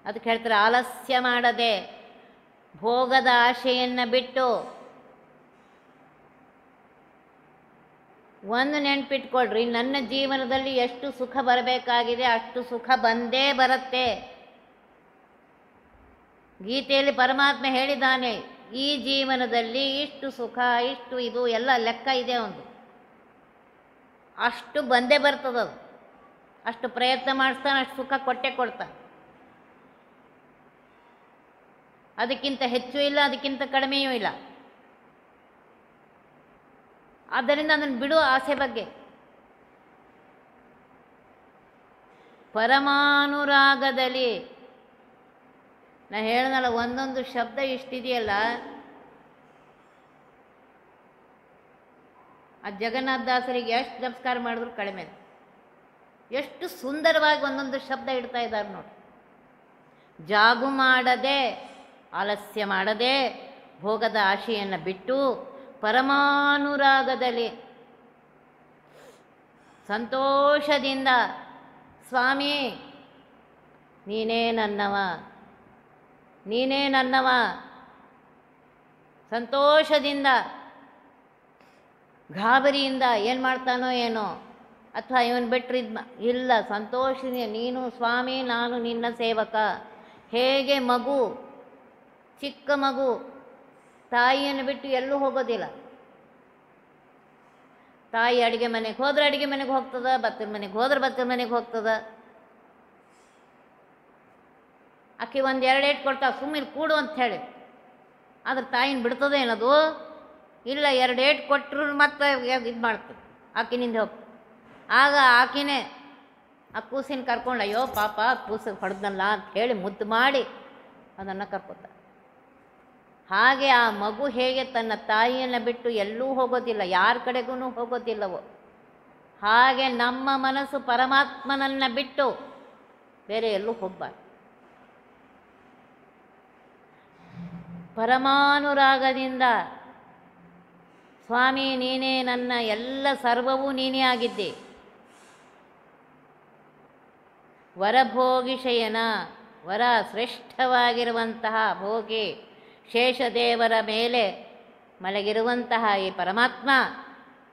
ಅದಕ್ಕೆ ಹೇಳ್ತಾರೆ ಆಲಸ್ಯ ಮಾಡದೆ ಭೋಗದ ಆಶೆಯನ್ನು ಬಿಟ್ಟು ಒಂದು ನೆನ್ಪಿಟ್ಕೊಳ್ರಿ, ನನ್ನ ಜೀವನದಲ್ಲಿ ಎಷ್ಟು ಸುಖ ಬರಬೇಕಾಗಿದೆ ಅಷ್ಟು ಸುಖ ಬಂದೇ ಬರುತ್ತೆ. ಗೀತೆಯಲ್ಲಿ ಪರಮಾತ್ಮ ಹೇಳಿದ್ದಾನೆ, ಈ ಜೀವನದಲ್ಲಿ ಇಷ್ಟು ಸುಖ, ಇಷ್ಟು ಇದು ಎಲ್ಲ ಲೆಕ್ಕ ಇದೆ ಒಂದು, ಅಷ್ಟು ಬಂದೇ ಬರ್ತದದು. ಅಷ್ಟು ಪ್ರಯತ್ನ ಮಾಡಿಸ್ತಾನೆ, ಅಷ್ಟು ಸುಖ ಕೊಟ್ಟೆ ಕೊಡ್ತಾನೆ. ಅದಕ್ಕಿಂತ ಹೆಚ್ಚು ಇಲ್ಲ, ಅದಕ್ಕಿಂತ ಕಡಿಮೆಯೂ ಇಲ್ಲ. ಆದ್ದರಿಂದ ಅದನ್ನು ಬಿಡುವ ಆಸೆ ಬಗ್ಗೆ. ಪರಮಾನುರಾಗದಲ್ಲಿ ನಾನು ಹೇಳಿದ್ನಲ್ಲ, ಒಂದೊಂದು ಶಬ್ದ ಇಷ್ಟಿದೆಯಲ್ಲ, ಆ ಜಗನ್ನಾಥದಾಸರಿಗೆ ಎಷ್ಟು ನಮಸ್ಕಾರ ಮಾಡಿದ್ರು ಕಡಿಮೆ. ಎಷ್ಟು ಸುಂದರವಾಗಿ ಒಂದೊಂದು ಶಬ್ದ ಇಡ್ತಾ ಇದ್ದಾರೆ ನೋಡಿ. ಜಾಗು ಮಾಡದೆ, ಆಲಸ್ಯ ಮಾಡದೆ, ಭೋಗದ ಆಶೆಯನ್ನು ಬಿಟ್ಟು ಪರಮಾನುರಾಗದಲ್ಲಿ ಸಂತೋಷದಿಂದ, ಸ್ವಾಮಿ ನೀನೇ ನನ್ನವ, ನೀನೇ ನನ್ನವ, ಸಂತೋಷದಿಂದ, ಗಾಬರಿಯಿಂದ ಏನು ಮಾಡ್ತಾನೋ ಏನೋ, ಅಥವಾ ಇವನು ಬಿಟ್ಟರೆ ಇಲ್ಲ, ಸಂತೋಷದಿಂದ ನೀನು ಸ್ವಾಮಿ, ನಾನು ನಿನ್ನ ಸೇವಕ. ಹೇಗೆ ಮಗು, ಚಿಕ್ಕ ಮಗು ತಾಯಿಯನ್ನು ಬಿಟ್ಟು ಎಲ್ಲೂ ಹೋಗೋದಿಲ್ಲ. ತಾಯಿ ಅಡುಗೆ ಮನೆಗೆ ಹೋದ್ರೆ ಅಡುಗೆ ಮನೆಗೆ ಹೋಗ್ತದ, ಬತ್ತಲ ಮನೆಗೆ ಹೋದ್ರೆ ಬತ್ತಲ ಮನೆಗೆ ಹೋಗ್ತದ. ಆಕೆ ಒಂದು 2 ಏಟು ಕೊಡ್ತಾವೆ, ಸುಮ್ಮನೆ ಕೂಡು ಅಂತ ಹೇಳಿ. ಆದ್ರೆ ತಾಯಿನ ಬಿಡ್ತದೆ ಏನದು? ಇಲ್ಲ, 2 ಏಟು ಕೊಟ್ಟರು ಮತ್ತೆ ಇದು ಮಾಡ್ತದೆ, ಆಕಿನಿಂದ ಹೋಗ್ತದೆ. ಆಗ ಆಕಿನೇ ಆ ಕೂಸಿನ ಕರ್ಕೊಂಡು, ಅಯ್ಯೋ ಪಾಪ ಕೂಸಿಗೆ ಹೊಡೆದಲ್ಲ ಅಂತ ಹೇಳಿ ಮುದ್ದು ಮಾಡಿ ಅದನ್ನು ಕರ್ಕೊತಾರೆ. ಹಾಗೆ ಆ ಮಗು ಹೇಗೆ ತನ್ನ ತಾಯಿಯನ್ನು ಬಿಟ್ಟು ಎಲ್ಲೂ ಹೋಗೋದಿಲ್ಲ, ಯಾರ ಕಡೆಗೂ ಹೋಗೋದಿಲ್ಲವೋ, ಹಾಗೆ ನಮ್ಮ ಮನಸ್ಸು ಪರಮಾತ್ಮನನ್ನು ಬಿಟ್ಟು ಬೇರೆ ಎಲ್ಲೂ ಹೋಗಬಾರ್ದು. ಪರಮಾನುರಾಗದಿಂದ, ಸ್ವಾಮಿ ನೀನೇ ನನ್ನ ಎಲ್ಲ ಸರ್ವವೂ ನೀನೇ ಆಗಿದ್ದೆ. ವರಭೋಗಿಶಯನ, ವರ ಶ್ರೇಷ್ಠವಾಗಿರುವಂತಹ ಭೋಗಿ, ಶೇಷದೇವರ ಮೇಲೆ ಮಲಗಿರುವಂತಹ ಈ ಪರಮಾತ್ಮ.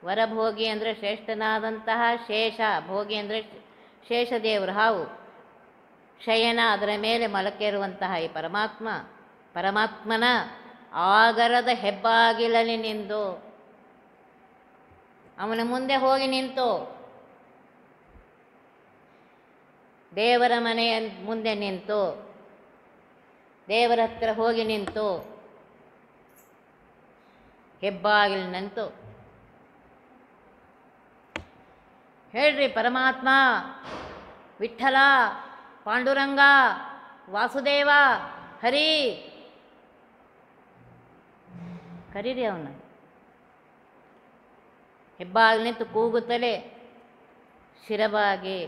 ವರಭೋಗಿ ಅಂದರೆ ಶ್ರೇಷ್ಠನಾದಂತಹ ಶೇಷ, ಭೋಗಿ ಅಂದರೆ ಶೇಷದೇವರು ಹಾವು, ಶಯನ ಅದರ ಮೇಲೆ ಮಲಕಿರುವಂತಹ ಈ ಪರಮಾತ್ಮ. ಪರಮಾತ್ಮನ ಆಗರದ ಹೆಬ್ಬಾಗಿಲಲ್ಲಿ ನಿಂತು, ಅವನ ಮುಂದೆ ಹೋಗಿ ನಿಂತು, ದೇವರ ಮನೆಯ ಮುಂದೆ ನಿಂತು, ದೇವರ ಹತ್ರ ಹೋಗಿ ನಿಂತು, ಹೆಬ್ಬಾಗಿಲು ನಿಂತು ಹೇಳ್ರಿ, ಪರಮಾತ್ಮ, ವಿಠ್ಠಲ, ಪಾಂಡುರಂಗ, ವಾಸುದೇವ, ಹರಿ ಕರೀರಿ ಅವನ. ಹೆಬ್ಬಾಗಿಲು ನಿಂತು ಕೂಗುತ್ತಲೇ ಶಿರಬಾಗಿ,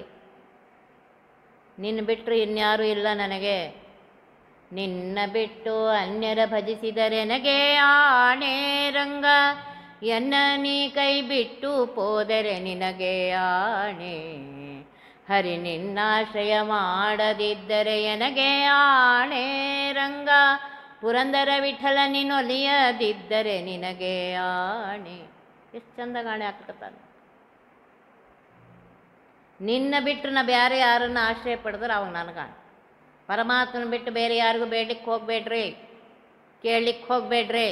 ನಿನ್ನ ಬಿಟ್ಟರು ಇನ್ಯಾರೂ ಇಲ್ಲ ನನಗೆ, ನಿನ್ನ ಬಿಟ್ಟು ಅನ್ಯರ ಭಜಿಸಿದರೆ ನನಗೆ ಆಣೆ ರಂಗ, ಎನ್ನ ನೀ ಕೈ ಬಿಟ್ಟು ಹೋದರೆ ನಿನಗೆ ಆಣೆ, ಹರಿ ನಿನ್ನಾಶ್ರಯ ಮಾಡದಿದ್ದರೆ ನನಗೆ ಆಣೆ ರಂಗ, ಪುರಂದರ ವಿಠಲ ನೀನೊಲಿಯದಿದ್ದರೆ ನಿನಗೆ ಆಣೆ. ಎಷ್ಟು ಚಂದ ಗಾಣೆ ಹಾಕ್ತಾನೆ. ನಿನ್ನ ಬಿಟ್ಟು ನಾ ಬೇರೆ ಯಾರನ್ನು ಆಶ್ರಯ ಪಡೆದ್ರೆ ಅವಾಗ ನನಗಾಣೆ. ಪರಮಾತ್ಮನ ಬಿಟ್ಟು ಬೇರೆ ಯಾರಿಗೂ ಬೇಡಲಿಕ್ಕೆ ಹೋಗಬೇಡ್ರಿ, ಕೇಳಲಿಕ್ಕೆ ಹೋಗಬೇಡ್ರಿ.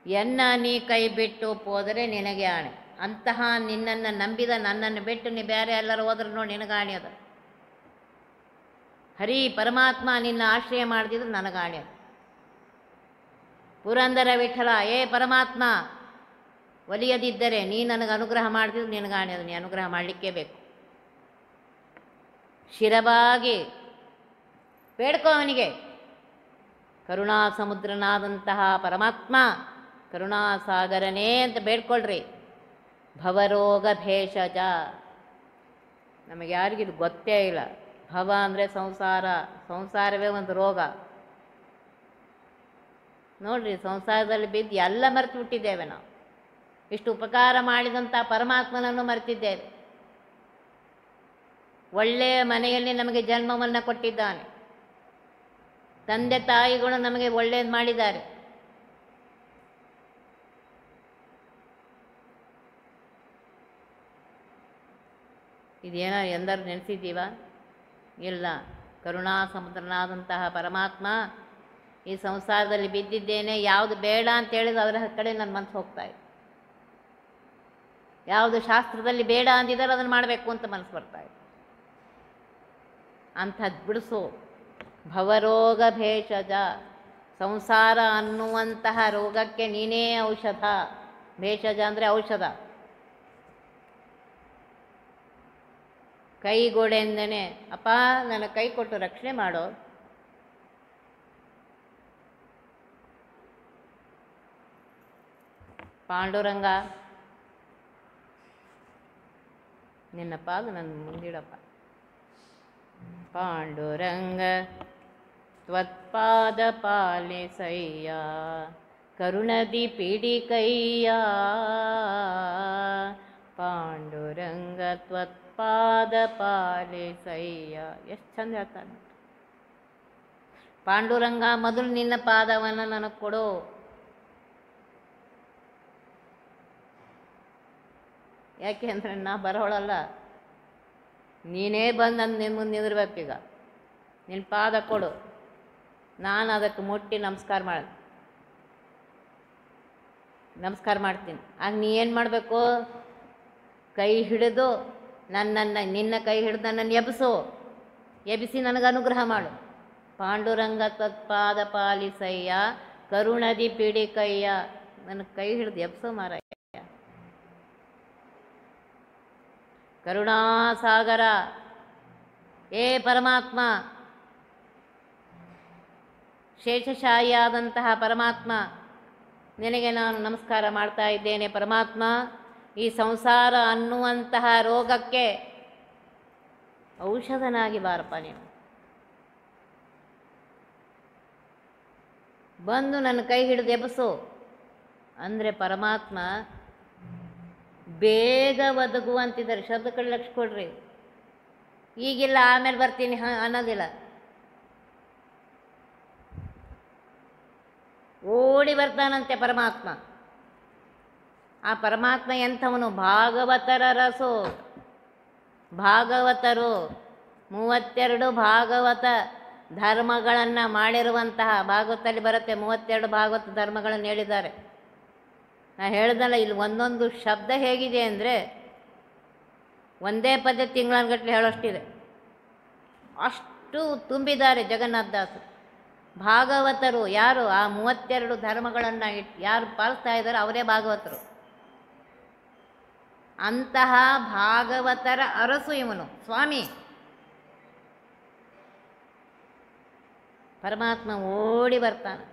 ಎನ್ನ ನೀ ಕೈ ಬಿಟ್ಟು ಹೋದರೆ ನಿನಗೆ ಆಣೆ. ಅಂತಹ ನಿನ್ನನ್ನು ನಂಬಿದ ನನ್ನನ್ನು ಬಿಟ್ಟು ನೀ ಬೇರೆ ಎಲ್ಲರೂ ಹೋದ್ರೆ ನೋಡಿ ನಿನಗಾಣೆ ಅದು. ಹರಿ ಪರಮಾತ್ಮ ನಿನ್ನ ಆಶ್ರಯ ಮಾಡದಿದ್ರೆ ನನಗಾಣೆ ಅದು. ಪುರಂದರ ವಿಠಲ, ಏ ಪರಮಾತ್ಮ ಒಲಿಯದಿದ್ದರೆ ನೀ ನನಗೆ ಅನುಗ್ರಹ ಮಾಡ್ತಿದ್ರೆ ನಿನಗಾಣೆ ಅದು. ನೀ ಅನುಗ್ರಹ ಮಾಡಲಿಕ್ಕೇ ಬೇಕು. ಶಿರಬಾಗಿ ಬೇಡ್ಕೋ ಅವನಿಗೆ. ಕರುಣಾ ಸಮುದ್ರನಾದಂತಹ ಪರಮಾತ್ಮ, ಕರುಣಾಸಾಗರನೇ ಅಂತ ಬೇಡ್ಕೊಳ್ರಿ. ಭವರೋಗ ಭೇಷಜ, ನಮಗೆ ಯಾರಿಗಿದು ಗೊತ್ತೇ ಇಲ್ಲ. ಭವ ಅಂದರೆ ಸಂಸಾರ, ಸಂಸಾರವೇ ಒಂದು ರೋಗ ನೋಡ್ರಿ. ಸಂಸಾರದಲ್ಲಿ ಬಿದ್ದು ಎಲ್ಲ ಮರೆತು ಬಿಟ್ಟಿದ್ದೇವೆ ನಾವು. ಇಷ್ಟು ಉಪಕಾರ ಮಾಡಿದಂಥ ಪರಮಾತ್ಮನನ್ನು ಮರೆತಿದ್ದೇವೆ. ಒಳ್ಳೆಯ ಮನೆಯಲ್ಲಿ ನಮಗೆ ಜನ್ಮವನ್ನು ಕೊಟ್ಟಿದ್ದಾನೆ. ತಂದೆ ತಾಯಿಗಳು ನಮಗೆ ಒಳ್ಳೆಯದು ಮಾಡಿದ್ದಾರೆ. ಇದೇನೋ ಎಂದರು ನೆನೆಸಿದ್ದೀವ? ಇಲ್ಲ. ಕರುಣಾ ಸಮುದ್ರನಾದಂತಹ ಪರಮಾತ್ಮ ಈ ಸಂಸಾರದಲ್ಲಿ ಬಿದ್ದಿದ್ದೇನೆ, ಯಾವುದು ಬೇಡ ಅಂತ ಹೇಳಿದ್ರೆ ಅದರ ಕಡೆ ನನ್ನ ಮನಸ್ಸು ಹೋಗ್ತಾ ಇದೆ. ಯಾವುದು ಶಾಸ್ತ್ರದಲ್ಲಿ ಬೇಡ ಅಂದಿದ್ದಾರೆ ಅದನ್ನು ಮಾಡಬೇಕು ಅಂತ ಮನಸ್ಸು ಬರ್ತಾ ಇದೆ. ಅಂಥದ್ದು ಬಿಡಿಸು. ಭವರೋಗ ಭೇಷಜ, ಸಂಸಾರ ಅನ್ನುವಂತಹ ರೋಗಕ್ಕೆ ನೀನೇ ಔಷಧ. ಭೇಷಜ ಅಂದರೆ ಔಷಧ. ಕೈಗೋಡೆಯಿಂದನೇ ಅಪ್ಪ ನನ್ನ ಕೈ ಕೊಟ್ಟು ರಕ್ಷಣೆ ಮಾಡೋ. ಪಾಂಡುರಂಗ ನಿನ್ನ ಪಾಲು ನನ್ನ ಮುಂದಿಡಪ್ಪ. ಪಾಂಡುರಂಗ ತ್ವತ್ಪಾದ ಪಾಲಿಸಯ್ಯ, ಕರುಣದಿ ಪೀಡಿಕಯ್ಯ. ಪಾಂಡುರಂಗ ತ್ವತ್ಪಾದ ಪಾಲಿಸಯ್ಯ. ಎಷ್ಟು ಚಂದ ಹೇಳ್ತಾನೆ ಪಾಂಡುರಂಗ. ಮೊದಲು ನಿನ್ನ ಪಾದವನ್ನು ನನಗೆ ಕೊಡು. ಯಾಕೆ ಅಂದರೆ ನಾ ಬರೋಳಲ್ಲ, ನೀನೇ ಬಂದು ನನ್ನ ನಿನ್ನ ಮುಂದೆ ನಿಂದಿರ್ಬೇಕೀಗ. ನಿನ್ನ ಪಾದ ಕೊಡು, ನಾನು ಅದಕ್ಕೆ ಮುಟ್ಟಿ ನಮಸ್ಕಾರ ಮಾಡ್ತೀನಿ. ಆಗ ನೀ ಏನು ಮಾಡಬೇಕು? ಕೈ ಹಿಡಿದು ನಿನ್ನ ಕೈ ಹಿಡಿದು ನನ್ನನ್ನು ಎಬ್ಬಿಸಿ ನನಗೆ ಅನುಗ್ರಹ ಮಾಡು. ಪಾಂಡುರಂಗ ತತ್ಪಾದ ಪಾಲಿಸಯ್ಯ, ಕರುಣದಿ ಪೀಡಿಕಯ್ಯ. ನನ್ನ ಕೈ ಹಿಡಿದು ಎಬ್ಸೋ ಮಾರಾಯ. ಕರುಣಾಸಾಗರ, ಏ ಪರಮಾತ್ಮ, ಶೇಷಶಾಹಿಯಾದಂತಹ ಪರಮಾತ್ಮ, ನಿನಗೆ ನಾನು ನಮಸ್ಕಾರ ಮಾಡ್ತಾ ಇದ್ದೇನೆ. ಪರಮಾತ್ಮ, ಈ ಸಂಸಾರ ಅನ್ನುವಂತಹ ರೋಗಕ್ಕೆ ಔಷಧನಾಗಿ ಬಾರಪ್ಪ ನೀನು. ಬಂದು ನನ್ನ ಕೈ ಹಿಡಿದು ಎಬ್ಬಿಸು ಅಂದರೆ ಪರಮಾತ್ಮ ಬೇಗ ಒದಗುವಂತಿದ್ದಾರೆ. ಶಬ್ದ ಕಡೆ ಲಕ್ಷ ಕೊಡ್ರಿ. ಈಗಿಲ್ಲ ಆಮೇಲೆ ಬರ್ತೀನಿ ಅನ್ನೋದಿಲ್ಲ. ಓಡಿ ಬರ್ತಾನಂತೆ ಪರಮಾತ್ಮ. ಆ ಪರಮಾತ್ಮ ಎಂಥವನು? ಭಾಗವತರ ರಸು. ಭಾಗವತರು 32 ಭಾಗವತ ಧರ್ಮಗಳನ್ನು ಮಾಡಿರುವಂತಹ, ಭಾಗವತದಲ್ಲಿ ಬರುತ್ತೆ 32 ಭಾಗವತ ಧರ್ಮಗಳನ್ನು ಹೇಳಿದ್ದಾರೆ. ನಾ ಹೇಳ್ದಲ್ಲ, ಇಲ್ಲಿ ಒಂದೊಂದು ಶಬ್ದ ಹೇಗಿದೆ ಅಂದರೆ ಒಂದೇ ಪದ್ಯ ತಿಂಗಳನ್ಗಟ್ಟಲೆ ಹೇಳೋಷ್ಟಿದೆ. ಅಷ್ಟು ತುಂಬಿದ್ದಾರೆ ಜಗನ್ನಾಥದಾಸರು. ಭಾಗವತರು ಯಾರು? ಆ 32 ಧರ್ಮಗಳನ್ನು ಯಾರು ಪಾಲಿಸ್ತಾ ಇದ್ದಾರೋ ಅವರೇ ಭಾಗವತರು. ಅಂತಹ ಭಾಗವತರ ಅರಸು ಇವನು ಸ್ವಾಮಿ. ಪರಮಾತ್ಮ ಓಡಿ ಬರ್ತಾನೆ,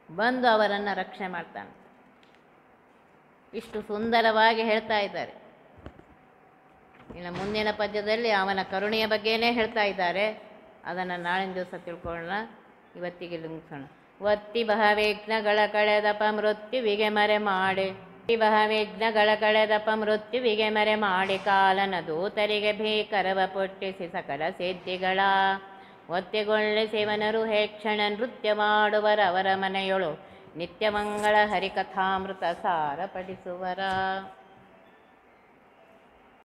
ಬಂದು ಅವರನ್ನು ರಕ್ಷಣೆ ಮಾಡ್ತಾನೆ. ಇಷ್ಟು ಸುಂದರವಾಗಿ ಹೇಳ್ತಾ ಇದ್ದಾರೆ. ಇನ್ನು ಮುಂದಿನ ಪದ್ಯದಲ್ಲಿ ಅವನ ಕರುಣೆಯ ಬಗ್ಗೆನೇ ಹೇಳ್ತಾ ಇದ್ದಾರೆ. ಅದನ್ನು ನಾಳಿನ ದಿವಸ ತಿಳ್ಕೊಳ್ಳೋಣ. ಇವತ್ತಿಗೆ ಮುಗಿಸೋಣ. ಒತ್ತಿ ಬಹವಿಘ್ನಗಳ ಕಳೆದಪ ಮೃತ್ಯುವಿಗೆ ಮರೆ ಮಾಡಿ, ಬಹವಿಘ್ನಗಳ ಕಳೆದಪ ಮೃತ್ಯುವಿಗೆ ಮರೆ ಮಾಡಿ, ಕಾಲನ ದೂತರಿಗೆ ಭೀಕರವ ಪುಟ್ಟಿಸಿ ಸಕಲ ಸಿದ್ಧಿಗಳ ಒತ್ತಿಗೊಳ್ಳಿಸಿವನರು ಹೇಕ್ಷಣ ನೃತ್ಯ ಮಾಡುವರವರ ಮನೆಯೊಳು ನಿತ್ಯಮಂಗಳ ಹರಿಕಥಾಮೃತ ಸಾರ ಪಡಿಸುವರ.